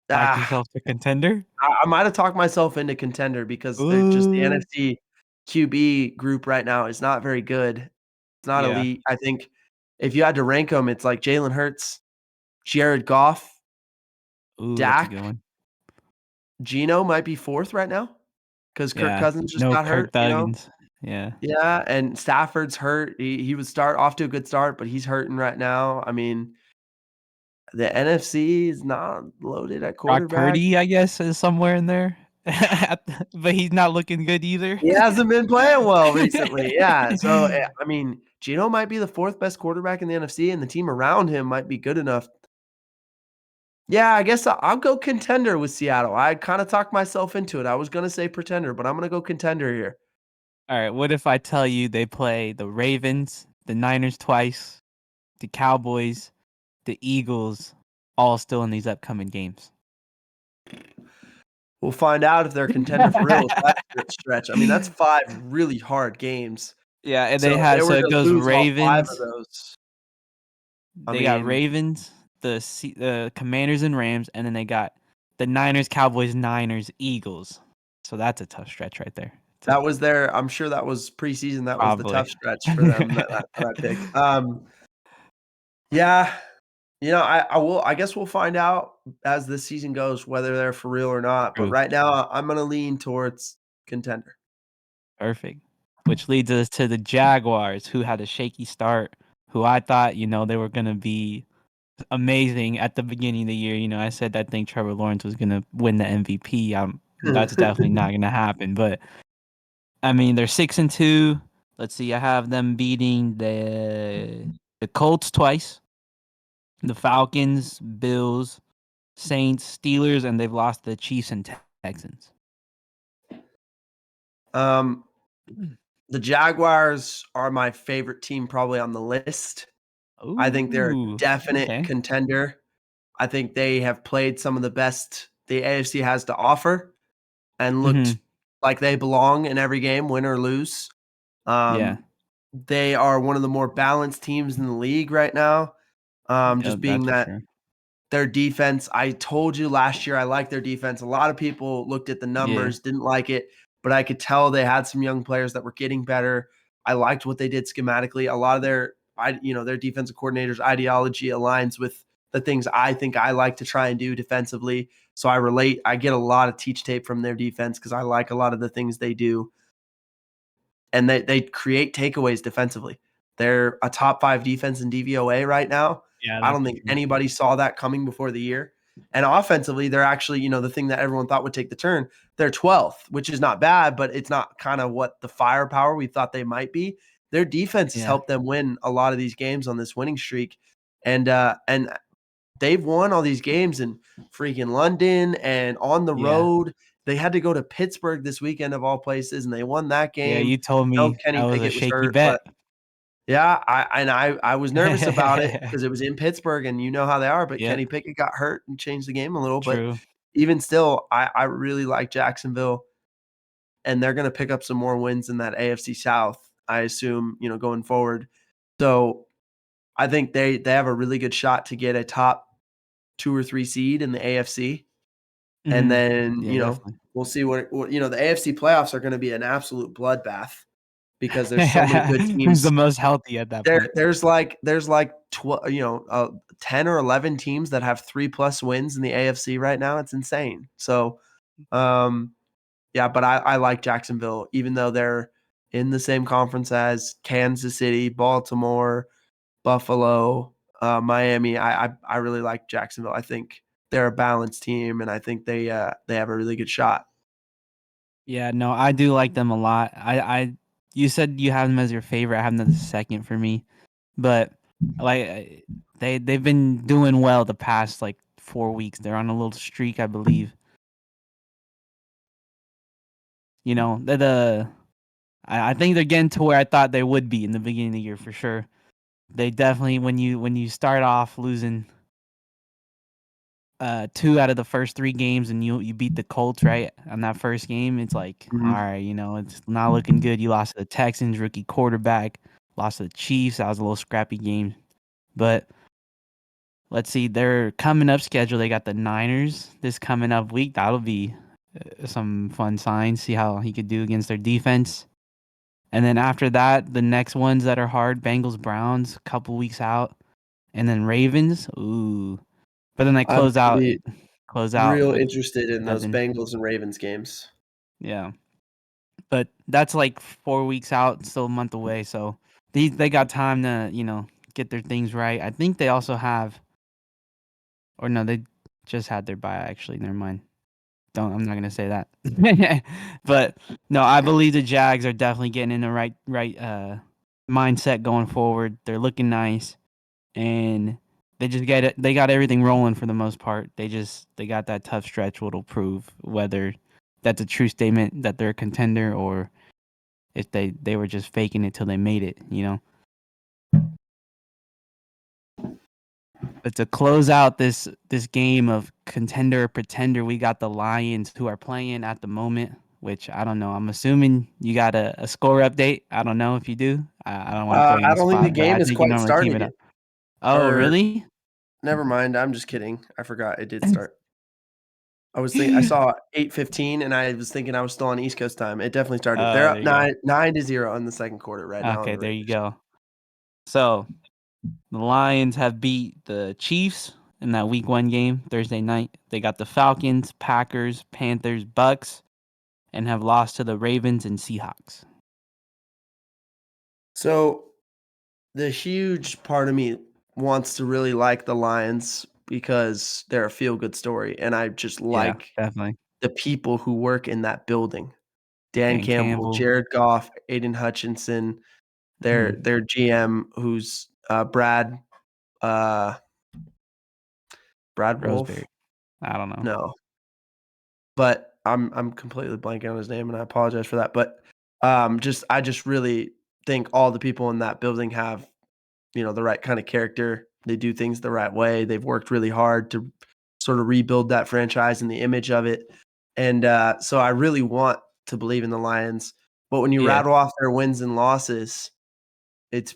Talk Ah, yourself to Contender? I might have talked myself into contender because they're just the Ooh, NFC QB group right now is not very good. It's not yeah. elite. I think if you had to rank them, it's like Jalen Hurts, Jared Goff, Ooh, that's a good Dak, one. Geno might be 4th right now because Kirk Yeah. Cousins just No got Kirk hurt. Thuggins. Yeah. Yeah, and Stafford's hurt. He would start off to a good start, but he's hurting right now. I mean, the NFC is not loaded at Brock quarterback. Purdy, I guess, is somewhere in there. But he's not looking good either. He hasn't been playing well recently. Yeah, so, I mean, Geno might be the 4th best quarterback in the NFC, and the team around him might be good enough. Yeah, I guess I'll go contender with Seattle. I kinda talked myself into it. I was gonna say pretender, but I'm gonna go contender here. Alright, what if I tell you they play the Ravens, the Niners twice, the Cowboys, the Eagles, all still in these upcoming games? We'll find out if they're a contender for real with that stretch. I mean, that's 5 really hard games. Yeah, and So they if they have were so it to goes lose all 5 of Ravens. those, I They got mean, Ravens, the Commanders and Rams, and then they got the Niners, Cowboys, Niners, Eagles. So that's a tough stretch right there to that was their I'm sure that was preseason, that was the probably. tough stretch for them that I picked. Yeah, I guess we'll find out as the season goes whether they're for real or not, but True. right now, I'm gonna lean towards contender. Perfect. Which leads us to the Jaguars, who had a shaky start, who I thought, they were gonna be amazing at the beginning of the year. I said I think Trevor Lawrence was gonna win the MVP. That's definitely not gonna happen. But I mean, they're 6-2. Let's see. I have them beating the Colts twice, the Falcons, Bills, Saints, Steelers, and they've lost the Chiefs and Texans. Um, the Jaguars are my favorite team probably on the list. I think they're a Ooh, definite okay. contender. I think they have played some of the best the AFC has to offer and looked Mhm. like they belong in every game, win or lose. Yeah. Um, they are one of the more balanced teams in the league right now. Just Yep, being that's for that sure. their defense, I told you last year I liked their defense. A lot of people looked at the Yeah. numbers, didn't like it, but I could tell they had some young players that were getting better. I liked what they did schematically. A lot of their defensive coordinators' ideology aligns with the things I think I like to try and do defensively. So I get a lot of teach tape from their defense because I like a lot of the things they do. And they create takeaways defensively. They're a top 5 defense in DVOA right now. Yeah, I that's don't a think good. anybody saw that coming before the year. And offensively, they're actually, the thing that everyone thought would take the turn, they're 12th, which is not bad, but it's not kind of what the firepower we thought they might be. Their defense has Yeah, helped them win a lot of these games on this winning streak. And they've won all these games in freaking London and on the yeah, road. They had to go to Pittsburgh this weekend of all places, and they won that yeah. game. You told No, me that Kenny was a Pickett was shaky hurt, bet. but yeah, I was nervous about it because it was in Pittsburgh, and you know how they are. But Yep, Kenny Pickett got hurt and changed the game a little. But true. even still, I really like Jacksonville, and they're going to pick up some more wins in that AFC South. I assume going forward. So I think they have a really good shot to get a top 2 or 3 seed in the AFC. And Mhm. then, Yeah, definitely. we'll see what the AFC playoffs are gonna be an absolute bloodbath because there's so many good Who's the teams. most healthy at that point? There's like 10 or 11 teams that have 3 plus wins in the AFC right now. It's insane. So, um, yeah, but I like Jacksonville, even though they're in the same conference as Kansas City, Baltimore, Buffalo, Miami. I really like Jacksonville. I think they're a balanced team, and I think they have a really good shot. Yeah, no, I do like them a lot. You said you have them as your favorite. I have them as second for me, but they've been doing well the past like 4 weeks. They're on a little streak, I believe. I think they're getting to where I thought they would be in the beginning of the year for sure. They definitely when you start off losing 2 out of the first 3 games and you beat the Colts, right, on that first game, it's like, Mhm. alright, it's not looking good. You lost to the Texans, rookie quarterback, lost to the Chiefs. That was a little scrappy game. But let's see, their coming up schedule, they got the Niners this coming up week. That'll be some fun signs, see how he could do against their defense. And then after that, the next ones that are hard, Bengals, Browns, a couple weeks out, and then Ravens. Ooh. But then they I'm close gonna out be close out real with interested in those 7. Bengals and Ravens games. Yeah. But that's like 4 weeks out, still a month away, so they got time to, get their things right. I think they also have or no, they just had their bye actually, never mind. I'm not gonna say that. But no, I believe the Jags are definitely getting in the right mindset going forward. They're looking nice, and they got everything rolling for the most part. They got that tough stretch what'll prove whether that's a true statement that they're a contender or if they were just faking it till they made it. But to close out this game of contender or pretender, we got the Lions who are playing at the moment, which I don't know. I'm assuming you got a score update. I don't know if you do. I don't want to put you on I the don't think the spot, but I game has think you quite normally team started it yet. up. Oh, Or really? never mind. I'm just kidding. I forgot it did start. I saw 8:15, and I was thinking I was still on East Coast time. It definitely started. They're Oh, up there you go. 9-0 in the second quarter right now on Okay, the there you Raiders. go. So the Lions have beat the Chiefs in that Week 1 game Thursday night. They got the Falcons, Packers, Panthers, Bucks, and have lost to the Ravens and Seahawks. So the huge part of me wants to really like the Lions because they're a feel good story, and I just Yeah, like definitely. the people who work in that building. Dan Dan Campbell, Campbell, Jared Goff, Aiden Hutchinson, hmm, their GM, who's uh, Brad Roseberry. Wolf. I don't know. No, but I'm completely blanking on his name, and I apologize for that. But I just really think all the people in that building have the right kind of character. They do things the right way. They've worked really hard to sort of rebuild that franchise and the image of it. And so I really want to believe in the Lions. But when you Yeah, rattle off their wins and losses, it's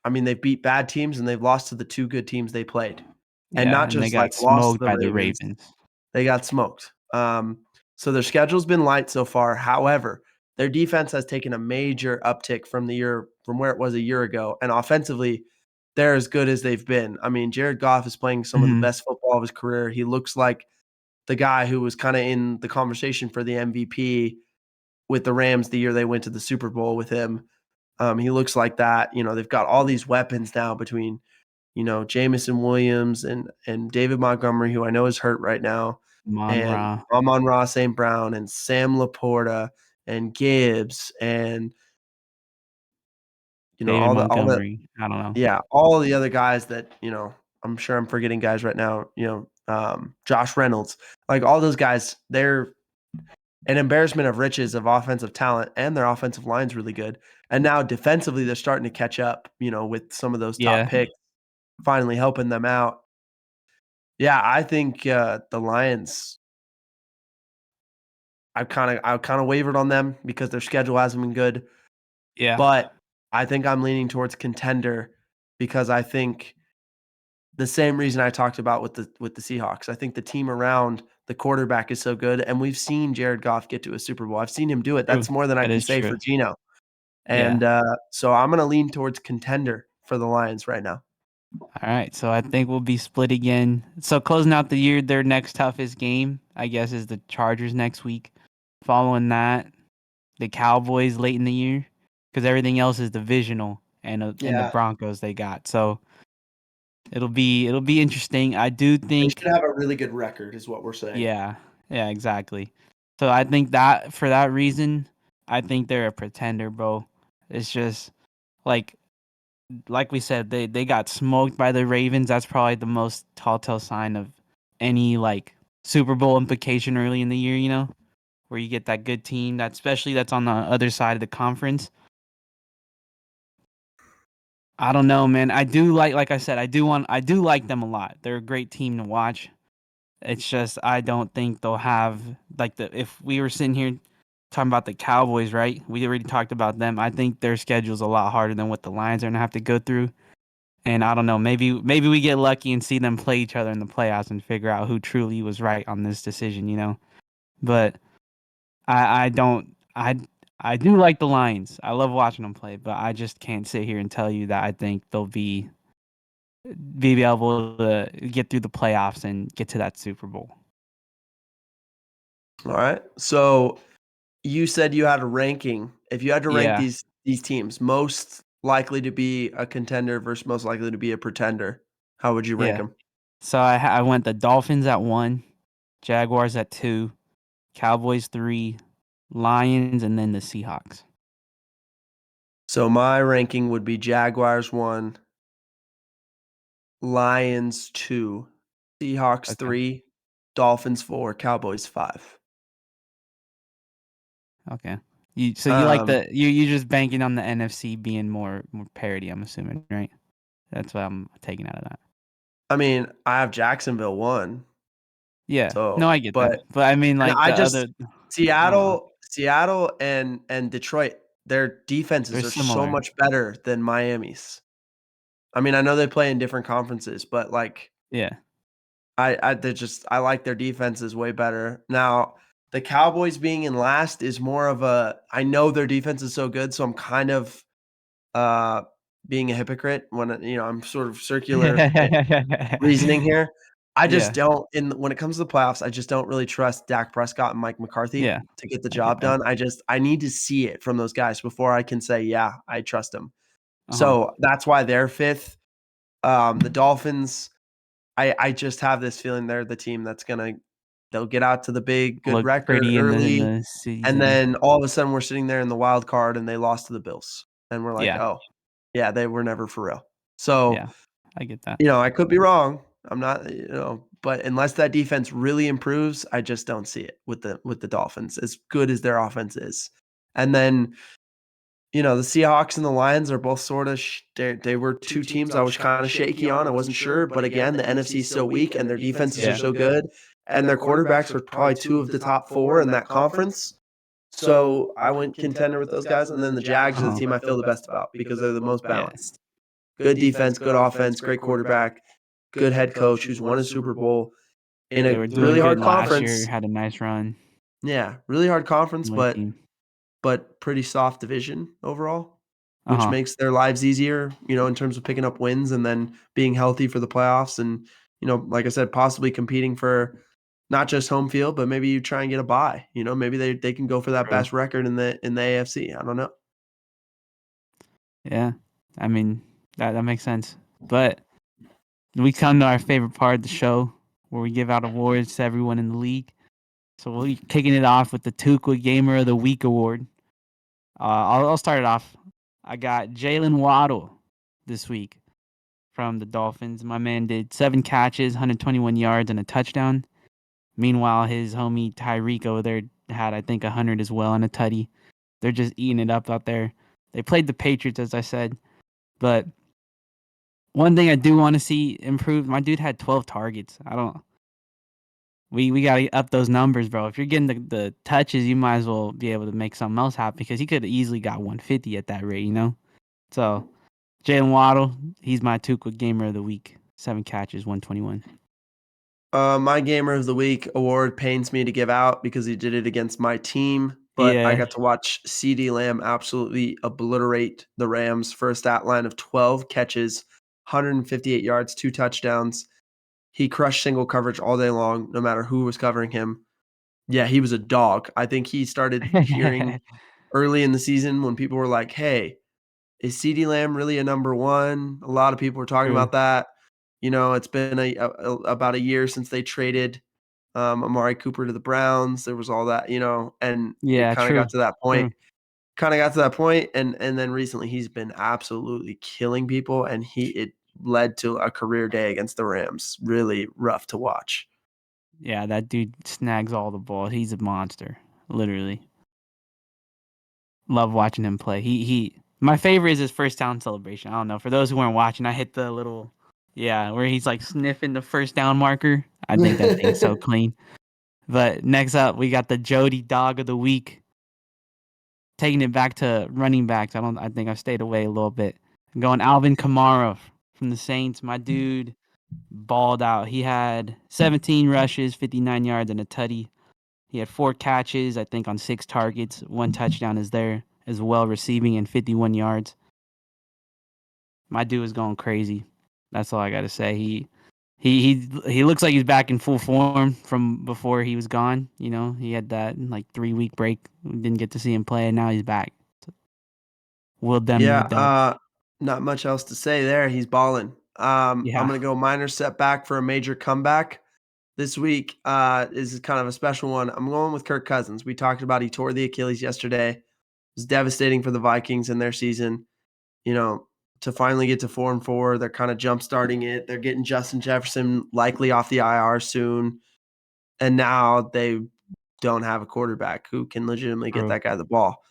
I mean, they've beat bad teams and they've lost to the 2 good teams they played. And yeah, not and they just like got lost to smoked the by the Ravens, Ravens. they got smoked. So their schedule's been light so far. However, their defense has taken a major uptick from where it was a year ago. And offensively, they're as good as they've been. I mean, Jared Goff is playing some of the Mhm. best football of his career. He looks like the guy who was kinda in the conversation for the MVP with the Rams the year they went to the Super Bowl with him. He looks like that. They've got all these weapons now between, Jameson Williams and David Montgomery, who I know is hurt right now, and Amon-Ra, Amon-Ra St. Brown and Sam Laporta and Gibbs and, David all the Montgomery. I don't know. yeah, all the other guys that, I'm sure I'm forgetting guys right now, Josh Reynolds. Like, all those guys, they're an embarrassment of riches of offensive talent, and their offensive line's really good. And now defensively, they're starting to catch up, with some of those top Yeah, picks finally helping them out. Yeah, I think, the Lions, I kinda wavered on them because their schedule hasn't been good, yeah, but I think I'm leaning towards Contender because I think the same reason I talked about with the Seahawks. I think the team around the quarterback is so good, and we've seen Jared Goff get to a Super Bowl. I've seen him do it. true. That's more than I That can is say true. for Geno. Yeah. And, so I'm gonna lean towards Contender for the Lions right now. Alright, so I think we'll be split again. So closing out the year, their next toughest game, I guess, is the Chargers next week. Following that, the Cowboys late in the year, because everything else is divisional, and the Yeah, Broncos they got. So it'll be interesting. I do they should think have a really good record is what we're saying. yeah, yeah, exactly. So I think that for that reason, I think they're a pretender, bro. It's just like we said, they got smoked by the Ravens. That's probably the most telltale sign of any like Super Bowl implication early in the year, where you get that good team that especially that's on the other side of the conference. I don't know, man. I do like I said, I do like them a lot. They're a great team to watch. It's just I don't think they'll have like the if we were sitting here talking about the Cowboys, right? We already talked about them. I think their schedule's a lot harder than what the Lions are gonna have to go through. And I don't know, maybe we get lucky and see them play each other in the playoffs and figure out who truly was right on this decision. But I don't I do like the Lions. I love watching them play, but I just can't sit here and tell you that I think they'll be able to get through the playoffs and get to that Super Bowl. Alright. So, you said you had a ranking. If you had to rank Yeah, these teams, most likely to be a contender versus most likely to be a pretender, how would you rank yeah. them? So I went the Dolphins at 1, Jaguars at 2, Cowboys 3, Lions, and then the Seahawks. So, my ranking would be Jaguars 1, Lions 2, Seahawks Okay. 3, Dolphins 4, Cowboys 5. Okay. You like Um, you just banking on the NFC being more parity, I'm assuming, right? That's what I'm taking out of that. I mean, I have Jacksonville 1, Yeah. so No, I get that. but But I mean and like I the just other I don't know. Seattle and Detroit, their They're defenses are so similar. much better than Miami's. I mean, I know they play in different conferences, but, like, Yeah. I like their defenses way better. Now, the Cowboys being in last is more of a I know their defense is so good, so I'm kind of, uh, being a hypocrite when, I'm sort of circular, reasoning here. I just Yeah. don't when it comes to the playoffs, I just don't really trust Dak Prescott and Mike McCarthy Yeah. to get the I get job that. done. I need to see it from those guys before I can say, "Yeah, I trust them." Uh-huh. So, that's why they're 5th. The Dolphins, I just have this feeling they're the team that's they'll get out to the big good Look record pretty in early, the and season. then all of a sudden we're sitting there in the wild card and they lost to the Bills, and we're like, Yeah. "Oh, yeah, they were never for real." So, Yeah. I get that. I could be wrong. I'm not, but unless that defense really improves, I just don't see it with the Dolphins, as good as their offense is. And then, the Seahawks and the Lions are both sorta they were 2 teams I was kinda shaky on, I wasn't sure, but again, the NFC is so weak and their defenses are Yeah. so good, and their quarterbacks are probably 2 of the top 4 in that conference. So, I went contender with those guys, and then the Jags are the Uh-huh. team I feel the best about because they're the most Yeah. balanced. Good defense, good offense, great quarterback, good head coach who's won a Super Bowl in They a were doing really good hard last year, conference. had a nice run. Yeah, really hard conference, Similar but team. pretty soft division overall. which Uh-huh. makes their lives easier, in terms of picking up wins and then being healthy for the playoffs and, like I said, possibly competing for not just home field, but maybe you try and get a bye. Maybe they can go for that True. best record in the AFC. I don't know. Yeah. I mean, that makes sense. But we come to our favorite part of the show where we give out awards to everyone in the league. So we'll be kicking it off with the Tukwa Gamer of the Week award. I'll start it off. I got Jalen Waddle this week from the Dolphins. My man did 7 catches, 121 yards, and a touchdown. Meanwhile, his homie Tyreek over there had, I think, 100 as well and a tutty. They're just eating it up out there. They played the Patriots, as I said. But one thing I do want to see improved, my dude had 12 targets. I don't. We gotta up those numbers, bro. If you're getting the touches, you might as well be able to make something else happen because he could have easily got 150 at that rate, you know? So Jalen Waddle, he's my Tukwa Gamer of the Week. 7 catches, 121. My Gamer of the Week award pains me to give out because he did it against my team, but I Yeah. got to watch CeeDee Lamb absolutely obliterate the Rams for a stat line of 12 catches, 158 yards, 2 touchdowns. He crushed single coverage all day long, no matter who was covering him. Yeah, he was a dog. I think he started hearing early in the season when people were like, "Hey, is CeeDee Lamb really a number one?" A lot of people were talking True. about that. It's been about a year since they traded Amari Cooper to the Browns. There was all that, and it Yeah, kind of got true. to that point. True. And then recently he's been absolutely killing people, and it led to a career day against the Rams. Really rough to watch. Yeah, that dude snags all the balls. He's a monster, literally. Love watching him play. He my favorite is his first down celebration. I don't know. For those who weren't watching, I hit the little where he's like sniffing the first down marker. I think that thing's so clean. But next up, we got the Jody Dog of the Week. Taking it back to running backs. I think I've stayed away a little bit. I'm going Alvin Kamara from the Saints. My dude balled out. He had 17 rushes, 59 yards, and a tutty. He had 4 catches, I think, on 6 targets. 1 touchdown is there as well, receiving and 51 yards. My dude is going crazy. That's all I got to say. He looks like he's back in full form from before he was gone. You know, he had that like 3-week break. We didn't get to see him play, and now he's back. Will them Yeah, the dub. not much else to say there. He's balling. I'm Yeah. gonna go minor setback for a major comeback this week. Is kind of a special one. I'm going with Kirk Cousins. We talked about he tore the Achilles yesterday. It was devastating for the Vikings in their season. You know, to finally get to 4-4, they're kind of jump starting it. They're getting Justin Jefferson likely off the IR soon, and now they don't have a quarterback who can legitimately get True. that guy the ball.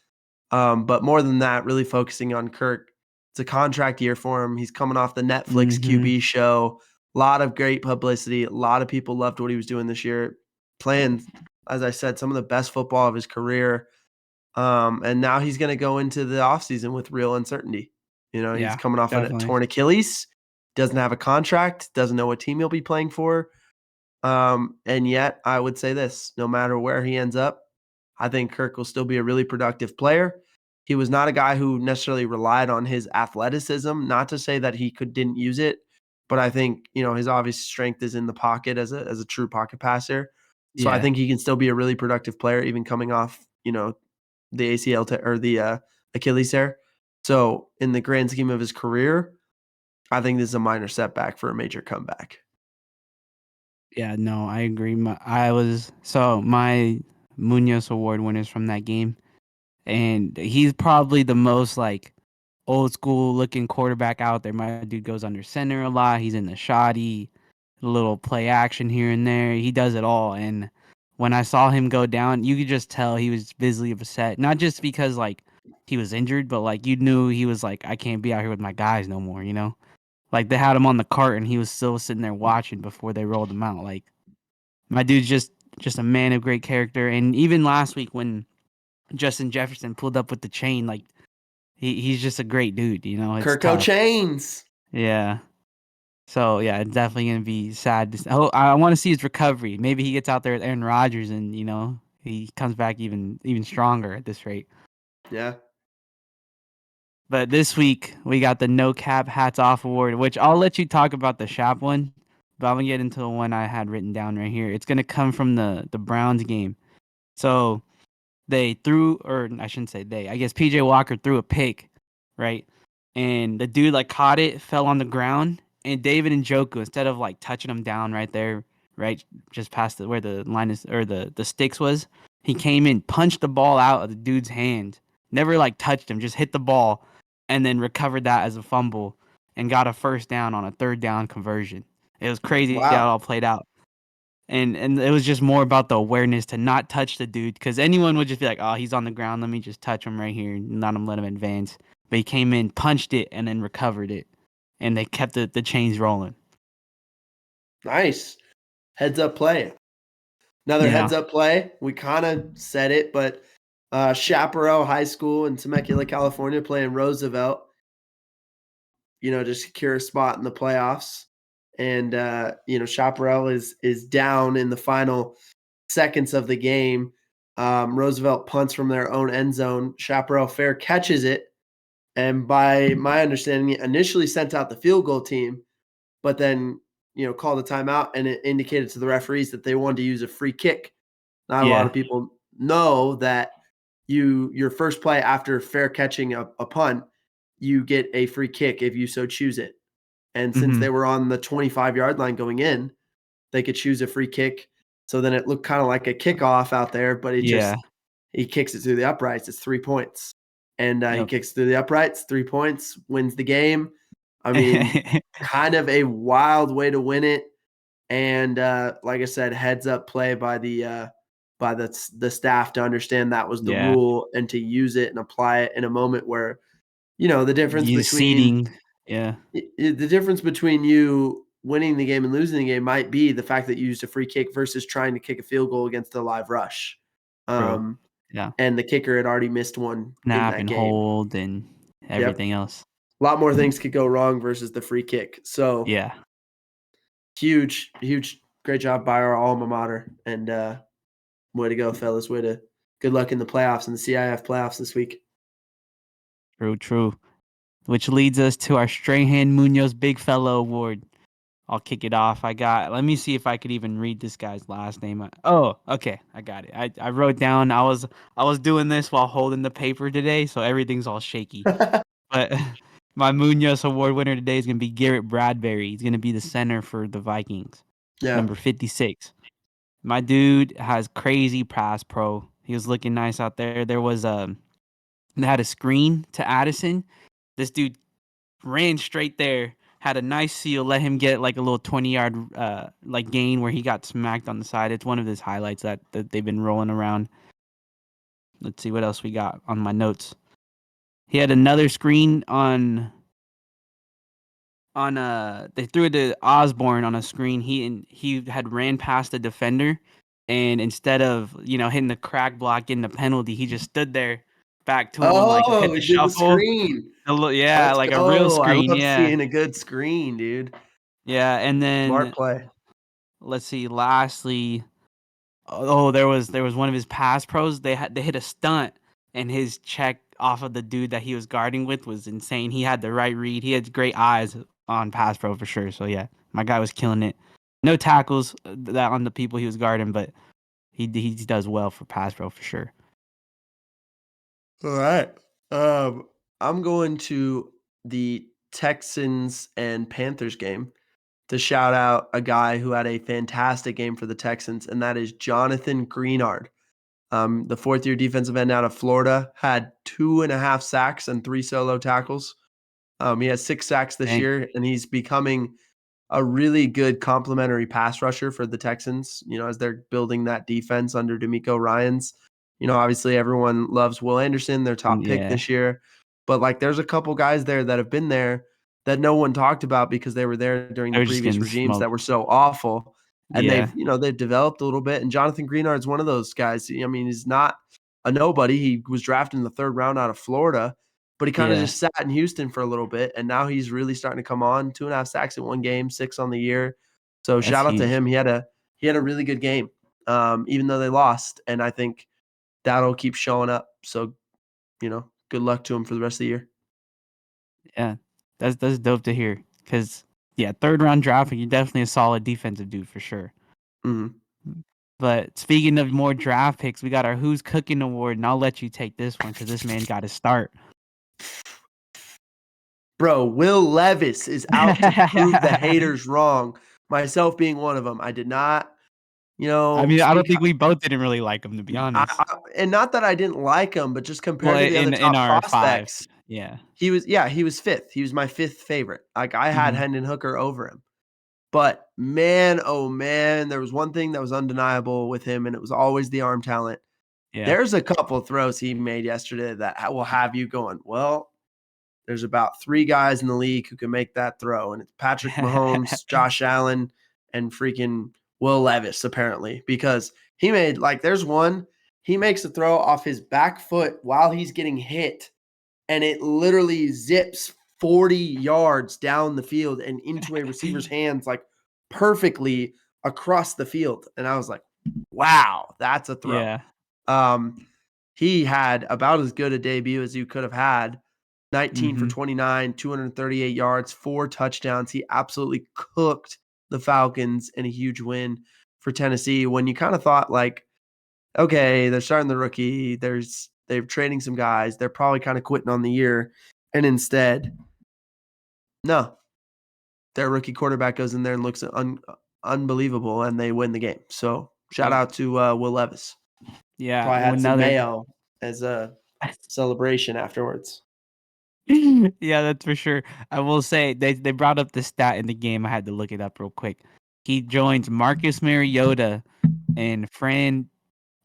But more than that, really focusing on Kirk. It's a contract year for him. He's coming off the Netflix Mm-hmm. QB show. A lot of great publicity. A lot of people loved what he was doing this year, playing, as I said, some of the best football of his career. And now he's going to go into the offseason with real uncertainty. He's Yeah, coming off a definitely. torn Achilles, doesn't have a contract, doesn't know what team he'll be playing for. And yet, I would say this: no matter where he ends up, I think Kirk will still be a really productive player. He was not a guy who necessarily relied on his athleticism. Not to say that he didn't use it, but I think his obvious strength is in the pocket as a true pocket passer. So I Yeah. think he can still be a really productive player, even coming off the ACL or the Achilles tear. So in the grand scheme of his career, I think this is a minor setback for a major comeback. Yeah, no, I agree. My Munoz Award winners from that game, and he's probably the most like old school looking quarterback out there. My dude goes under center a lot. He's in the shoddy, a little play action here and there. He does it all. And when I saw him go down, you could just tell he was visibly upset. Not just because like he was injured, but like you knew he was like, I can't be out here with my guys no more, you know? Like they had him on the cart and he was still sitting there watching before they rolled him out. Like my dude's just a man of great character. And even last week when Justin Jefferson pulled up with the chain, like he's just a great dude, you know. It's Kirko tough. Chains. Yeah. So yeah, it's definitely gonna be sad. I want to see his recovery. Maybe he gets out there with Aaron Rodgers and he comes back even stronger at this rate. Yeah. But this week we got the No Cap Hats Off Award, which I'll let you talk about the Shap one, but I'm gonna get into the one I had written down right here. It's gonna come from the Browns game. So they threw, or I shouldn't say they. I guess PJ Walker threw a pick, right? And the dude like caught it, fell on the ground, and David Njoku, instead of like touching him down right there, right, just past where the line is or the sticks was, he came in, punched the ball out of the dude's hand, never like touched him, just hit the ball, and then recovered that as a fumble and got a first down on a third down conversion. It was crazy how it Wow. all played out. And it was just more about the awareness to not touch the dude because anyone would just be like, oh, he's on the ground. Let me just touch him right here and let him advance. But he came in, punched it, and then recovered it. And they kept the chains rolling. Nice. Heads up play. Another Yeah. heads up play. We kind of said it, but Chaparral High School in Temecula, California, playing Roosevelt, to secure a spot in the playoffs. And Chaparral is down in the final seconds of the game. Roosevelt punts from their own end zone. Chaparral fair catches it, and by my understanding, initially sent out the field goal team, but then called a timeout, and it indicated to the referees that they wanted to use a free kick. Not a lot Yeah. of people know that your first play after fair catching a punt, you get a free kick if you so choose it. And since Mm-hmm. they were on the 25-yard line going in, they could choose a free kick. So then it looked kind of like a kickoff out there, but Yeah. he kicks it through the uprights. It's 3 points. And he Yep. kicks through the uprights, 3 points, wins the game. I mean, kind of a wild way to win it. And like I said, heads up play by the staff to understand that was the Yeah. rule and to use it and apply it in a moment where the difference Use between seeding. Yeah. the difference between you winning the game and losing the game might be the fact that you used a free kick versus trying to kick a field goal against a live rush. True. Um, Yeah. and the kicker had already missed one in Snap that and game. hold and Yep. everything else. A lot more things could go wrong versus the free kick. So Yeah. huge, huge, great job by our alma mater. And way to go, fellas. Good luck in the playoffs and the CIF playoffs this week. True. True. Which leads us to our Strahan Munoz Big Fellow Award. I'll kick it off. Let me see if I could even read this guy's last name. Oh, okay. I got it. I wrote down, I was doing this while holding the paper today, so everything's all shaky. But my Munoz Award winner today is going to be Garrett Bradbury. He's going to be the center for the Vikings, Yeah. number 56. My dude has crazy pass pro. He was looking nice out there. They had a screen to Addison. This dude ran straight there, had a nice seal, let him get like a little 20-yard like gain where he got smacked on the side. It's one of his highlights that they've been rolling around. Let's see what else we got on my notes. He had another screen on they threw it to Osborne on a screen. He had ran past the defender, and instead of hitting the crack block, getting the penalty, he just stood there back to him, like hit Oh, the he did the shuffle. screen. Yeah, Let's like a real go. I screen. love Yeah, seeing a good screen, dude. yeah, and Smart then play. let's see. Lastly, oh, there was one of his pass pros. They hit a stunt, and his check off of the dude that he was guarding with was insane. He had the right read. He had great eyes on pass pro for sure. So yeah, my guy was killing it. No tackles that on the people he was guarding, but he does well for pass pro for sure. All right. I'm going to the Texans and Panthers game to shout out a guy who had a fantastic game for the Texans, and that is Jonathan Greenard. The fourth-year defensive end out of Florida had 2.5 sacks and 3 solo tackles. He has 6 sacks this Dang. year, and he's becoming a really good complementary pass rusher for the Texans, as they're building that defense under D'Amico Ryans. Obviously everyone loves Will Anderson, their top pick Yeah, this year. But like there's a couple guys there that have been there that no one talked about because they were there during the they're just previous getting regimes that smoked. were so awful. And Yeah, they've developed a little bit. And Jonathan Greenard's one of those guys. I mean, he's not a nobody. He was drafted in the 3rd round out of Florida, but he kind of yeah, just sat in Houston for a little bit, and now he's really starting to come on. 2.5 sacks in one game, 6 on the year. So that's shout out to huge. him. He had a really good game, even though they lost, and I think that'll keep showing up. So good luck to him for the rest of the year. Yeah, that's dope to hear. Cause yeah, third round draft, you're definitely a solid defensive dude for sure. Mhm. But speaking of more draft picks, we got our Who's Cooking Award, and I'll let you take this one because this man got to start. Bro, Will Levis is out to prove the haters wrong, myself being one of them. I did not, I mean, I don't speak think we both didn't really like him, to be honest. and not that I didn't like him, but just Well, compared to the other in top our five, prospects, yeah. he was 5th. He was my 5th favorite. Like, I had Mhm. Hendon Hooker over him. But man, oh man, there was one thing that was undeniable with him, and it was always the arm talent. Yeah. There's a couple throws he made yesterday that will have you going, well, there's about 3 guys in the league who can make that throw, and it's Patrick Mahomes, Josh Allen, and freaking Will Levis, apparently, because he made there's one, he makes a throw off his back foot while he's getting hit, and it literally zips 40 yards down the field and into a receiver's hands, perfectly across the field. And I was like, wow, that's a throw. Yeah. Um, he had about as good a debut as you could have had. 19 for Mhm. 29, 238 yards, 4 touchdowns. He absolutely cooked the Falcons in a huge win for Tennessee when you kind of thought okay, they're starting the rookie. They're trading some guys. They're probably kind of quitting on the year. And instead, no, their rookie quarterback goes in there and looks unbelievable, and they win the game. So shout Yep. out to Will Levis. Yeah. Probably had some Another. mayo as a celebration afterwards. Yeah, that's for sure. I will say they brought up the stat in the game. I had to look it up real quick. He joins Marcus Mariota and Fran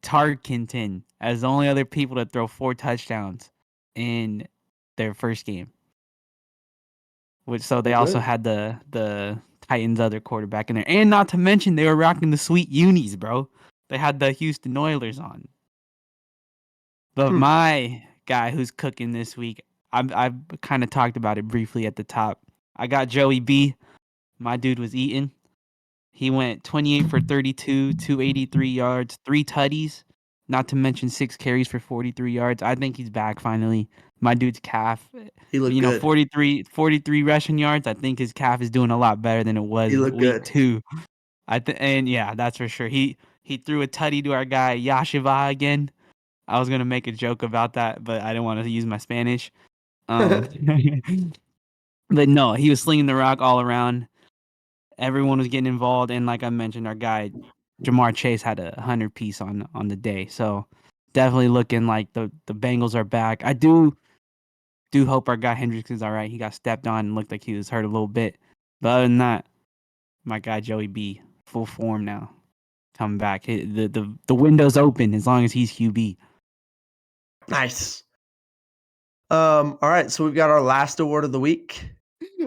Tarkenton as the only other people to throw 4 touchdowns in their first game. Which so they Well, also good. had the Titans other quarterback in there. And not to mention they were rocking the sweet unis, bro. They had the Houston Oilers on. But Hmm. my guy who's cooking this week, I've kind of talked about it briefly at the top. I got Joey B. My dude was eating. He went 28 for 32, 283 yards, 3 tutties, not to mention 6 carries for 43 yards. I think he's back finally. My dude's calf, He looked good. 43 rushing yards. I think his calf is doing a lot better than it He was looked week good. 2. And yeah, that's for sure. He threw a tutty to our guy Yashiva again. I was gonna make a joke about that, but I didn't want to use my Spanish. Um, but no, he was slinging the rock all around. Everyone was getting involved, and like I mentioned, our guy Jamar Chase had a 100 piece on the day. So definitely looking like the Bengals are back. I do hope our guy Hendricks is all right. He got stepped on and looked like he was hurt a little bit. But other than that, my guy Joey B, full form now, coming back. The window's open as long as he's QB. Nice. All right, so we've got our last award of the week.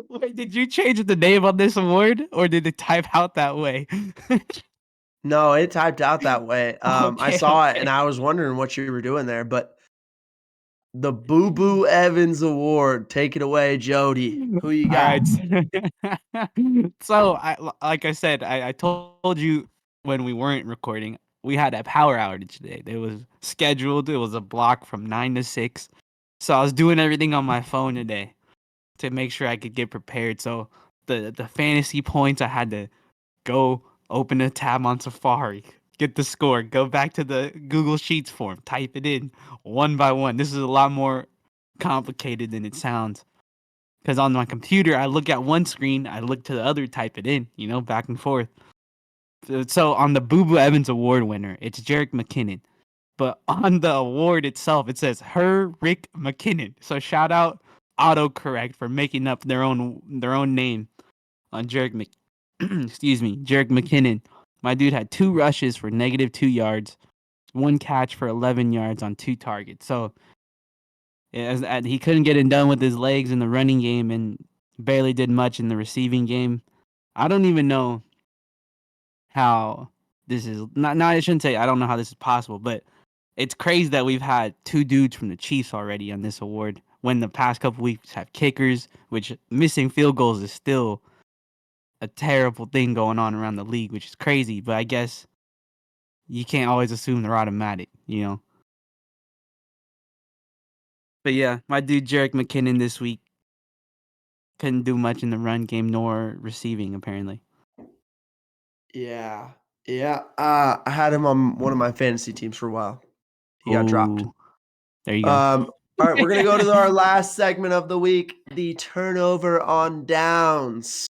Wait, did you change the name on this award, or did it type out that way? No, it typed out that way. I Okay, saw it and okay. I was wondering what you were doing there, but the Boo Boo Evans Award. Take it away, Jody. Who you All got? right. So like I said, I told you when we weren't recording, we had a power outage today. It was scheduled. It was a block from 9 to 6. So I was doing everything on my phone today to make sure I could get prepared. So the fantasy points, I had to go open a tab on Safari, get the score, go back to the Google Sheets form, type it in one by one. This is a lot more complicated than it sounds. Because on my computer, I look at one screen, I look to the other, type it in, back and forth. So on the Boo Boo Evans Award winner, it's Jarek McKinnon. But on the award itself, it says Rick McKinnon. So shout out autocorrect for making up their own name on excuse me, Jarek McKinnon. My dude had 2 rushes for -2 yards, 1 catch for 11 yards on 2 targets. So he couldn't get it done with his legs in the running game and barely did much in the receiving game. I don't even know how this is not. I shouldn't say I don't know how this is possible, but it's crazy that we've had 2 dudes from the Chiefs already on this award when the past couple weeks have kickers, which missing field goals is still a terrible thing going on around the league, which is crazy. But I guess you can't always assume they're automatic. But yeah, my dude Jarek McKinnon this week couldn't do much in the run game nor receiving apparently. Yeah. Yeah. I had him on one of my fantasy teams for a while. He got dropped. Ooh, there you go. All right, we're gonna go to our last segment of the week, the turnover on downs.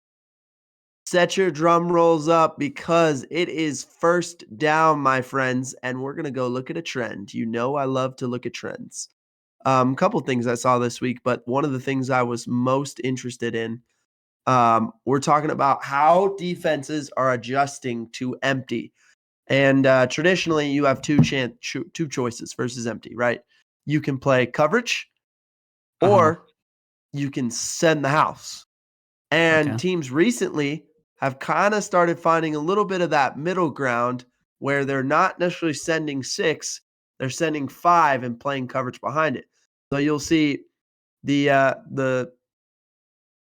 Set your drum rolls up because it is first down, my friends, and we're gonna go look at a trend. You know I love to look at trends. Couple things I saw this week, but one of the things I was most interested in, we're talking about how defenses are adjusting to empty. And traditionally, you have two choices versus empty, right? You can play coverage, Uh-huh. or you can send the house. And Okay. teams recently have kind of started finding a little bit of that middle ground where they're not necessarily sending 6, they're sending 5 and playing coverage behind it. So you'll see the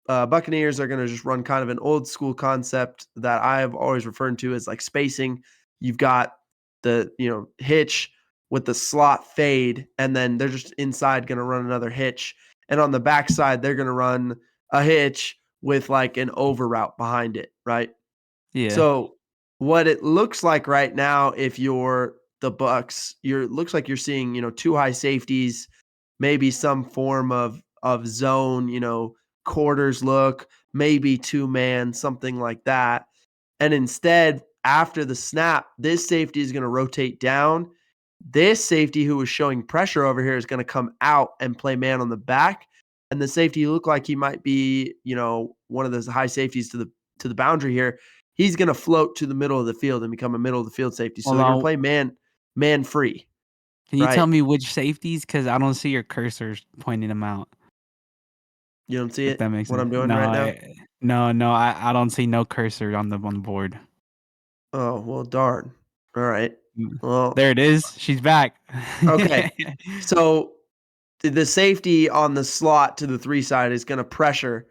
Buccaneers are going to just run kind of an old school concept that I have always referred to as like spacing. You've got the hitch with the slot fade, and then they're just inside going to run another hitch, and on the backside they're going to run a hitch with like an over route behind it, right? Yeah. So what it looks like right now, if you're the Bucks, looks like you're seeing, two high safeties, maybe some form of zone, quarters look, maybe two man, something like that. And instead, after the snap, this safety is going to rotate down. This safety who was showing pressure over here is going to come out and play man on the back. And the safety looked like he might be, one of those high safeties to the boundary here. He's going to float to the middle of the field and become a middle of the field safety. So Hold they're going to on. play man free, Can you tell right? me which safeties? Because I don't see your cursors pointing them out. You don't see If it, that makes what sense. I'm doing right now? No. I don't see no cursor on the board. Oh, well, darn. All right. Mm. Well, There it is. She's back. okay. So the safety on the slot to the 3 side is going to pressure.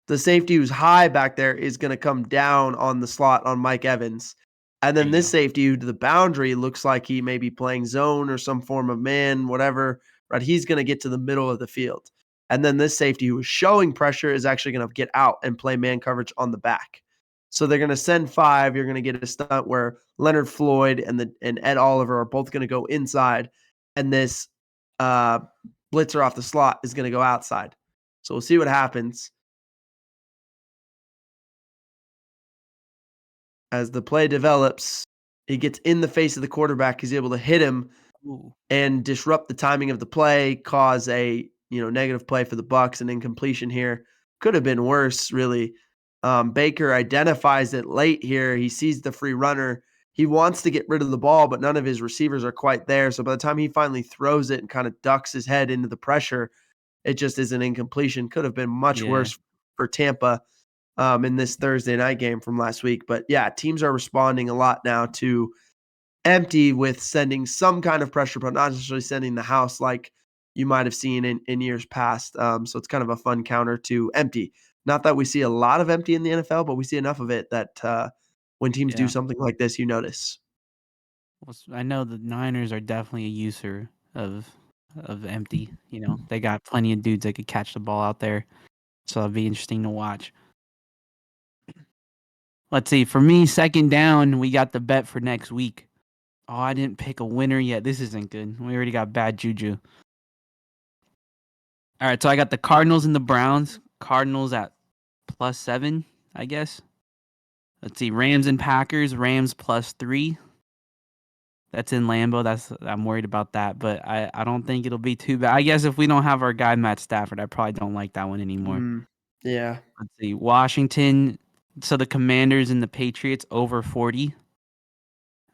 The safety who's high back there is going to come down on the slot on Mike Evans. And There then you this go. safety who to the boundary looks like he may be playing zone or some form of man, whatever, right? He's going to get to the middle of the field. And then this safety who is showing pressure is actually going to get out and play man coverage on the back. So they're going to send 5. You're going to get a stunt where Leonard Floyd and Ed Oliver are both going to go inside. And this blitzer off the slot is going to go outside. So we'll see what happens. As the play develops, he gets in the face of the quarterback. He's able to hit him Ooh. and disrupt the timing of the play, cause a negative play for the Bucks, and incompletion here. Could have been worse, really. Baker identifies it late here. He sees the free runner. He wants to get rid of the ball, but none of his receivers are quite there. So by the time he finally throws it and kind of ducks his head into the pressure, it just is an incompletion. Could have been much Yeah. worse for Tampa in this Thursday night game from last week. But yeah, teams are responding a lot now to empty with sending some kind of pressure, but not necessarily sending the house like you might have seen in years past. So it's kind of a fun counter to empty. Not that we see a lot of empty in the NFL, but we see enough of it that when teams do Yeah. something like this, you notice. Well, I know the Niners are definitely a user of empty. They got plenty of dudes that could catch the ball out there. So it'll be interesting to watch. Let's see. For me, second down, we got the bet for next week. Oh, I didn't pick a winner yet. This isn't good. We already got bad juju. All right, so I got the Cardinals and the Browns. Cardinals at +7, I guess. Let's see. Rams and Packers. Rams +3. That's in Lambeau. I'm worried about that, but I don't think it'll be too bad. I guess if we don't have our guy Matt Stafford, I probably don't like that one anymore. Yeah. Let's see. Washington. So the Commanders and the Patriots over 40.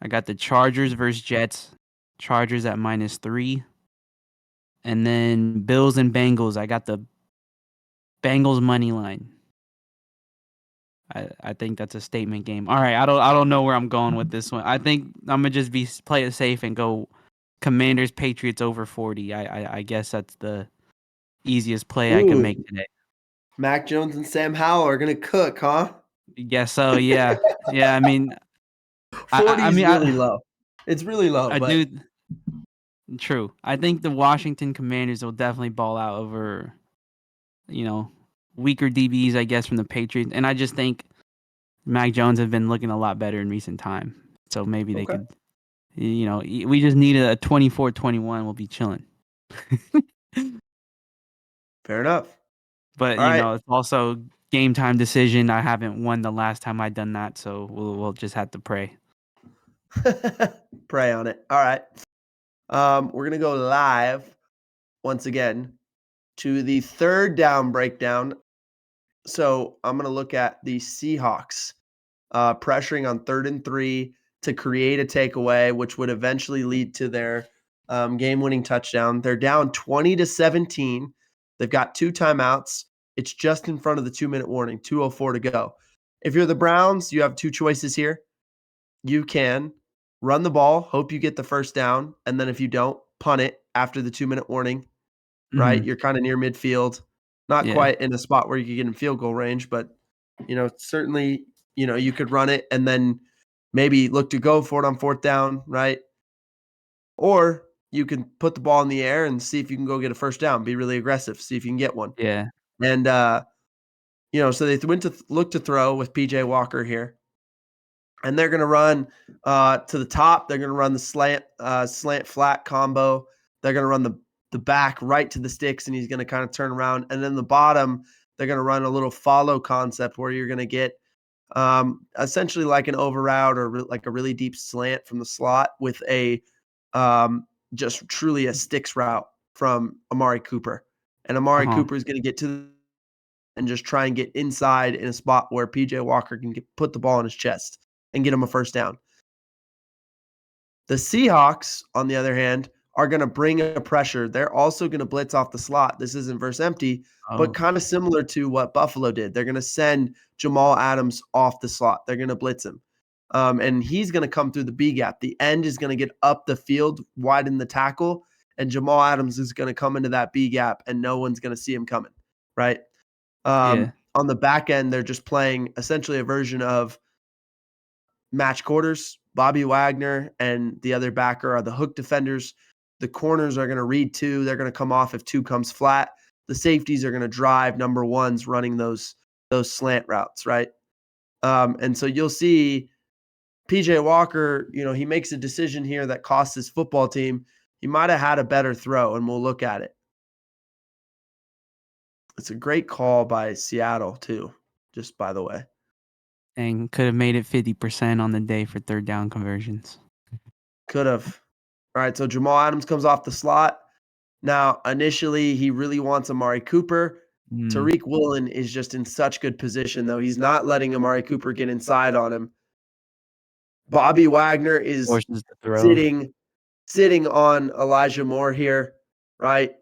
I got the Chargers versus Jets. Chargers at -3. And then Bills and Bengals. I got the Bengals money line. I think that's a statement game. All right, I don't know where I'm going with this one. I think I'm gonna just play it safe and go Commanders Patriots over 40. I guess that's the easiest play I could make Ooh, today. Mac Jones and Sam Howell are gonna cook, huh? Guess so. Yeah, yeah. I mean, 40 is really low. It's really low, I but do. True. I think the Washington Commanders will definitely ball out over, you know, weaker DBs, I guess, from the Patriots, and I just think Mac Jones have been looking a lot better in recent time. So maybe they Okay. could, we just need a 24-21. We'll be chilling. Fair enough. But All right. it's also game time decision. I haven't won the last time I done that, so we'll just have to pray. Pray on it. All right. We're going to go live once again to the third down breakdown. So I'm going to look at the Seahawks pressuring on 3rd and 3 to create a takeaway, which would eventually lead to their game-winning touchdown. They're down 20-17. They've got 2 timeouts. It's just in front of the 2-minute warning, 2:04 to go. If you're the Browns, you have 2 choices here. You can run the ball, hope you get the first down, and then if you don't, punt it after the 2-minute warning, right? Mm-hmm. You're kind of near midfield, not Yeah, quite in a spot where you could get in field goal range, but certainly, you could run it and then maybe look to go for it on 4th down, right? Or you can put the ball in the air and see if you can go get a first down, be really aggressive, see if you can get one. yeah. And so they went to look to throw with PJ Walker here. And they're going to run to the top. They're going to run the slant flat combo. They're going to run the back right to the sticks, and he's going to kind of turn around. And then the bottom, they're going to run a little follow concept where you're going to get essentially like an over route or like a really deep slant from the slot with a just truly a sticks route from Amari Cooper. And Amari Uh-huh. Cooper is going to get to and just try and get inside in a spot where PJ Walker can put the ball in his chest and get him a first down. The Seahawks, on the other hand, are going to bring a pressure. They're also going to blitz off the slot. This isn't verse empty, but Oh, kind of similar to what Buffalo did. They're going to send Jamal Adams off the slot. They're going to blitz him. And he's going to come through the B gap. The end is going to get up the field, widen the tackle, and Jamal Adams is going to come into that B gap, and no one's going to see him coming, right? yeah. On the back end, they're just playing essentially a version of match quarters. Bobby Wagner and the other backer are the hook defenders. The corners are going to read 2. They're going to come off if 2 comes flat. The safeties are going to drive number 1s running those slant routes, right? And so you'll see PJ Walker, he makes a decision here that costs his football team. He might have had a better throw, and we'll look at it. It's a great call by Seattle too, just by the way. And could have made it 50% on the day for 3rd down conversions. Could have. All right, so Jamal Adams comes off the slot. Now, initially, he really wants Amari Cooper. Mm. Tariq Woolen is just in such good position, though. He's not letting Amari Cooper get inside on him. Bobby Wagner is Forces the throw. sitting on Elijah Moore here, right?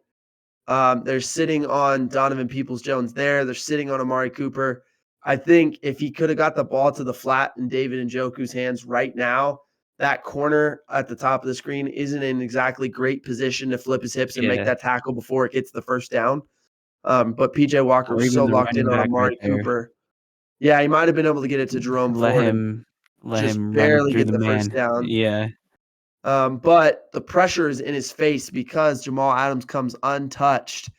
They're sitting on Donovan Peoples-Jones there. They're sitting on Amari Cooper. I think if he could have got the ball to the flat in David Njoku's hands right now, that corner at the top of the screen isn't in exactly great position to flip his hips and make Yeah. that tackle before it gets the first down. But PJ Walker Or was so even the locked in running on back right Amari there. Cooper. Yeah, he might have been able to get it to Jerome Let Ford and him let just him run barely through get the the first man. down. Yeah. But the pressure is in his face because Jamal Adams comes untouched.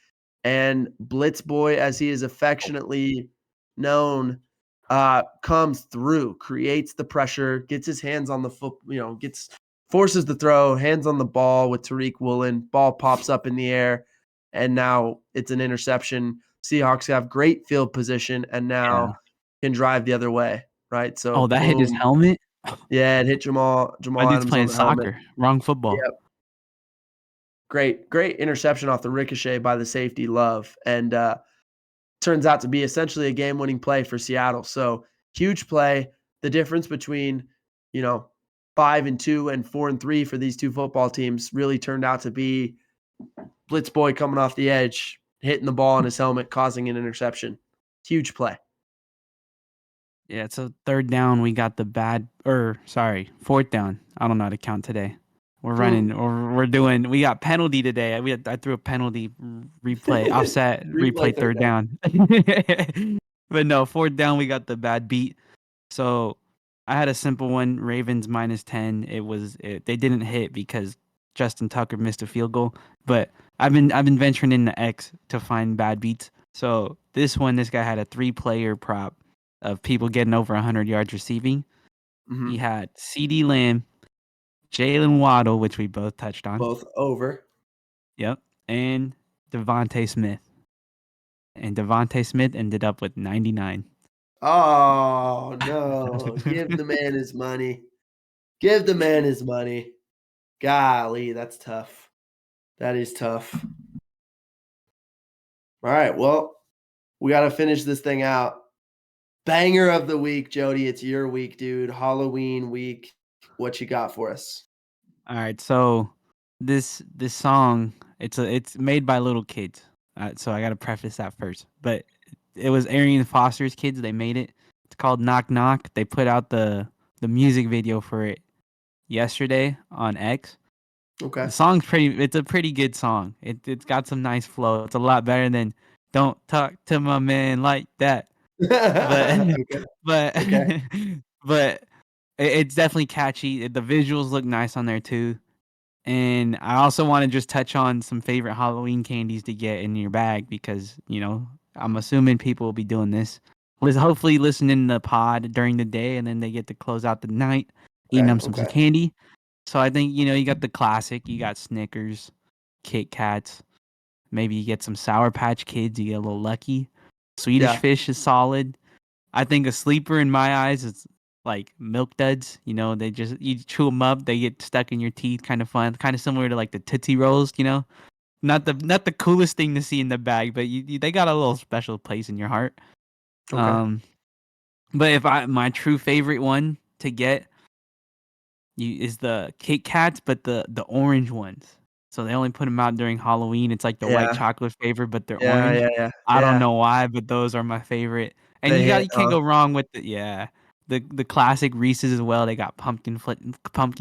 And Blitz Boy, as he is affectionately known, comes through, creates the pressure, gets his hands on the foot, forces the throw, hands on the ball with Tariq Woolen. Ball pops up in the air, and now it's an interception. Seahawks have great field position and Yeah. now can drive the other way, right? So Oh, that hit his boom. helmet? Yeah, it hit Jamal My dude's Adams on playing the helmet. soccer. Wrong football. Yep. Great interception off the ricochet by the safety Love. And turns out to be essentially a game-winning play for Seattle. So huge play. The difference between, 5-2 and 4-3 for these two football teams really turned out to be Blitz Boy coming off the edge, hitting the ball on his helmet, causing an interception. Huge play. Yeah, so 3rd down, we got the 4th down. I don't know how to count today. We're running, or we got penalty today. I threw a penalty replay, offset Replay replay third 3rd down. But no, 4th down, we got the bad beat. So I had a simple one, Ravens -10. They didn't hit because Justin Tucker missed a field goal. But I've been venturing into X to find bad beats. So this one, this guy had a 3-player prop of people getting over 100 yards receiving. He Mhm. had CD Lamb, Jalen Waddle, which we both touched on. Both over. Yep. And Devontae Smith. And Devontae Smith ended up with 99. Oh, no. Give the man his money. Give the man his money. Golly, that's tough. That is tough. All right, well, we gotta finish this thing out. Banger of the week, Jody. It's your week, dude. Halloween week. What you got for us? All right, so this song, it's made by little kids. So I got to preface that first. But it was Arian Foster's kids. They made it. It's called Knock Knock. They put out the music video for it yesterday on X. Okay. The song's pretty. It's a pretty good song. It's got some nice flow. It's a lot better than "Don't Talk to My Man Like That." But Okay. but Okay. but it's definitely catchy. The visuals look nice on there too. And I also want to just touch on some favorite Halloween candies to get in your bag because, I'm assuming people will be doing this. Hopefully listening to the pod during the day and then they get to close out the night eating Okay. them some Okay. candy. So I think, you got the classic. You got Snickers, Kit Kats. Maybe you get some Sour Patch Kids. You get a little lucky. Swedish Yeah. Fish is solid. I think a sleeper in my eyes is like Milk Duds. They just you chew them up, they get stuck in your teeth. Kind of fun, kind of similar to like the Tootsie Rolls. Not the coolest thing to see in the bag, but they got a little special place in your heart. Okay. But if my true favorite one to get is the Kit Kats, but the orange ones. So they only put them out during Halloween. It's like the white Yeah. chocolate flavor, but they're Yeah. orange. Yeah. Yeah. I don't Yeah. know why, but those are my favorite. And They hit, you can't huh? go wrong with the classic Reese's as well. They got pumpkin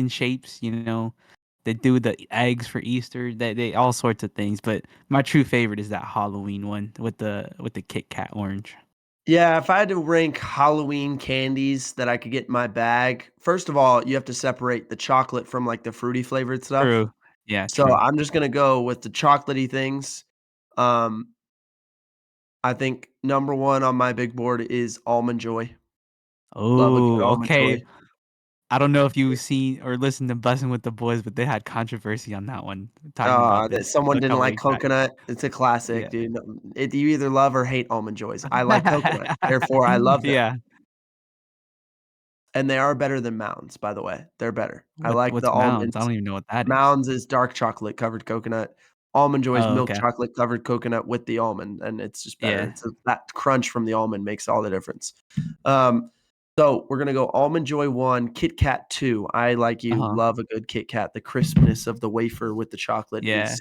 shapes. They do the eggs for Easter. They all sorts of things. But my true favorite is that Halloween one with the Kit Kat orange. Yeah, if I had to rank Halloween candies that I could get in my bag, first of all, you have to separate the chocolate from like the fruity flavored stuff. True. Yeah. So True. I'm just gonna go with the chocolatey things. Um, I think number one on my big board is almond joy. Love a good Oh, almond okay. joy. I don't know if you seen or listened to Bussin' with the Boys, but they had controversy on that one, talking about That this someone a didn't couple like weeks back. coconut. It's a classic, Yeah. dude. You either love or hate almond joys. I like coconut, therefore I love them. Yeah. And they are better than Mounds, by the way. They're better. I like the What's Mounds? I almonds. don't even know what that is. Mounds is dark chocolate covered coconut. Almond Joy is Oh, milk okay. chocolate covered coconut with the almond, and it's just better. Yeah. It's that crunch from the almond makes all the difference. Um, so we're gonna go Almond Joy 1, Kit Kat 2. I, like you, Uh-huh. love a good Kit Kat. The crispness of the wafer with the chocolate Yeah.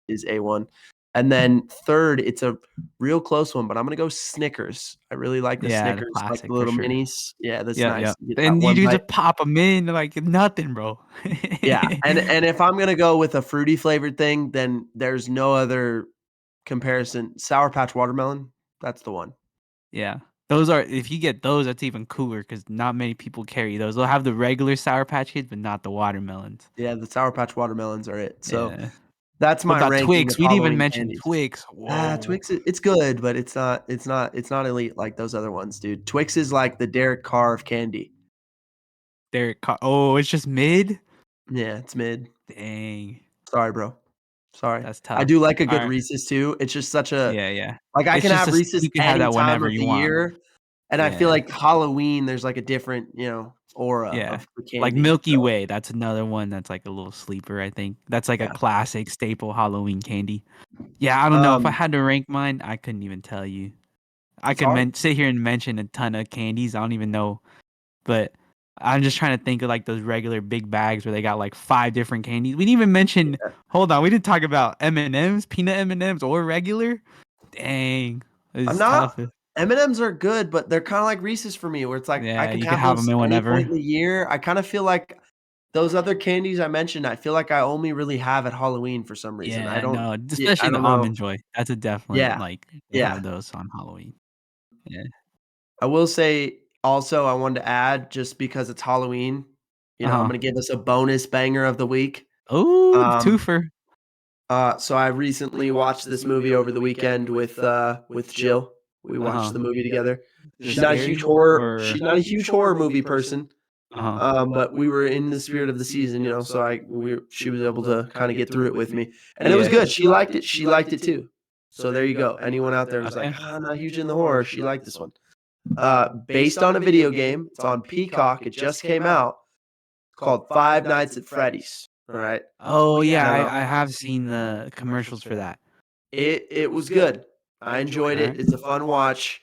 is A1. And then 3rd, it's a real close one, but I'm gonna go Snickers. I really like the Yeah, the Snickers, like the classic for little sure. minis. Yeah, that's Yeah, nice. yeah. You get that And you one do bite. just pop them in like nothing, bro. Yeah, and if I'm gonna go with a fruity flavored thing, then there's no other comparison. Sour Patch Watermelon, that's the one. Yeah. Those are if you get those, that's even cooler because not many people carry those. They'll have the regular Sour Patch Kids, but not the watermelons. Yeah, the Sour Patch Watermelons are it. So, Yeah. that's What my about ranking Twix? of We didn't even Halloween mention candies. Twix. Whoa. Twix, it's good, but it's not elite like those other ones, dude. Twix is like the Derek Carr of candy. Oh, it's just mid? Yeah, it's mid. Dang. Sorry, bro. Sorry. That's I tough. do like a good Alright. Reese's too. It's just such a Yeah, yeah. like, I It's can just have a Reese's you can have any that time whenever of you the want. year, and I feel Yeah. like Halloween, there's like a different, aura Yeah. of the Like candy, Milky so, Way, that's another one that's like a little sleeper, I think. That's like a yeah. classic staple Halloween candy. Yeah, I don't know. If I Um, had to rank mine, I couldn't even tell you. I it's could hard. sit here and mention a ton of candies. I don't even know, but I'm just trying to think of like those regular big bags where they got like 5 different candies. We didn't even mention. Yeah. Hold on, we didn't talk about M&Ms, peanut M&Ms, or regular. Dang, I'm it's not tough. M&Ms are good, but they're kinda like Reese's for me, where it's like I Yeah, can you could have have them those in any point whenever. in the year. I kinda feel like those other candies I mentioned, I feel like I only really have at Halloween for some reason. Yeah, no, I especially the don't know. almond joy. That's a definite Yeah, like they yeah. have those on Halloween. Yeah. I will say also I wanted to add just because it's Halloween, I'm Uh-huh. gonna give us a bonus banger of the week. Ooh, Um, twofer. So I recently watched this movie over the weekend with Jill. We watched the movie together. Is it She's not a scary huge horror. or- She's not a huge horror movie person. Uh-huh. But we were in the spirit of the season, so she was able to kind of get through it with me, and it was good. She liked it. She liked it too. So there you go. Anyone out there who's like, Okay. I'm not huge in the horror, she liked this one. Based on a video game. It's on Peacock. It just came out. It's called Five Nights at Freddy's. All right. Oh yeah, Now, I have seen the commercials for that. it was good. I enjoyed it. Alright. It's a fun watch.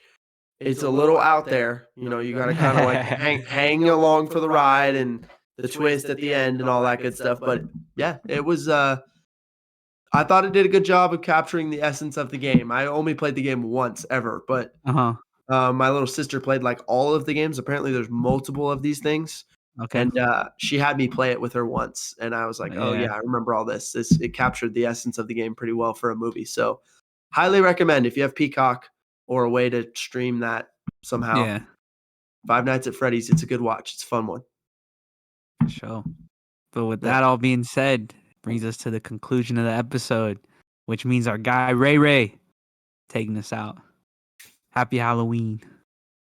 It's a little out there. You got to kind of like hang along for the ride and the twist at the end and all that good stuff. But yeah, it was. I thought it did a good job of capturing the essence of the game. I only played the game once ever, but Uh-huh. my little sister played like all of the games. Apparently, there's multiple of these things. Okay. And she had me play it with her once, and I was like, "Oh yeah, I remember all this." It captured the essence of the game pretty well for a movie. So, highly recommend if you have Peacock or a way to stream that somehow. Yeah, Five Nights at Freddy's. It's a good watch. It's a fun one. for sure. But with Yeah. that all being said, brings us to the conclusion of the episode, which means our guy Ray taking us out. Happy Halloween.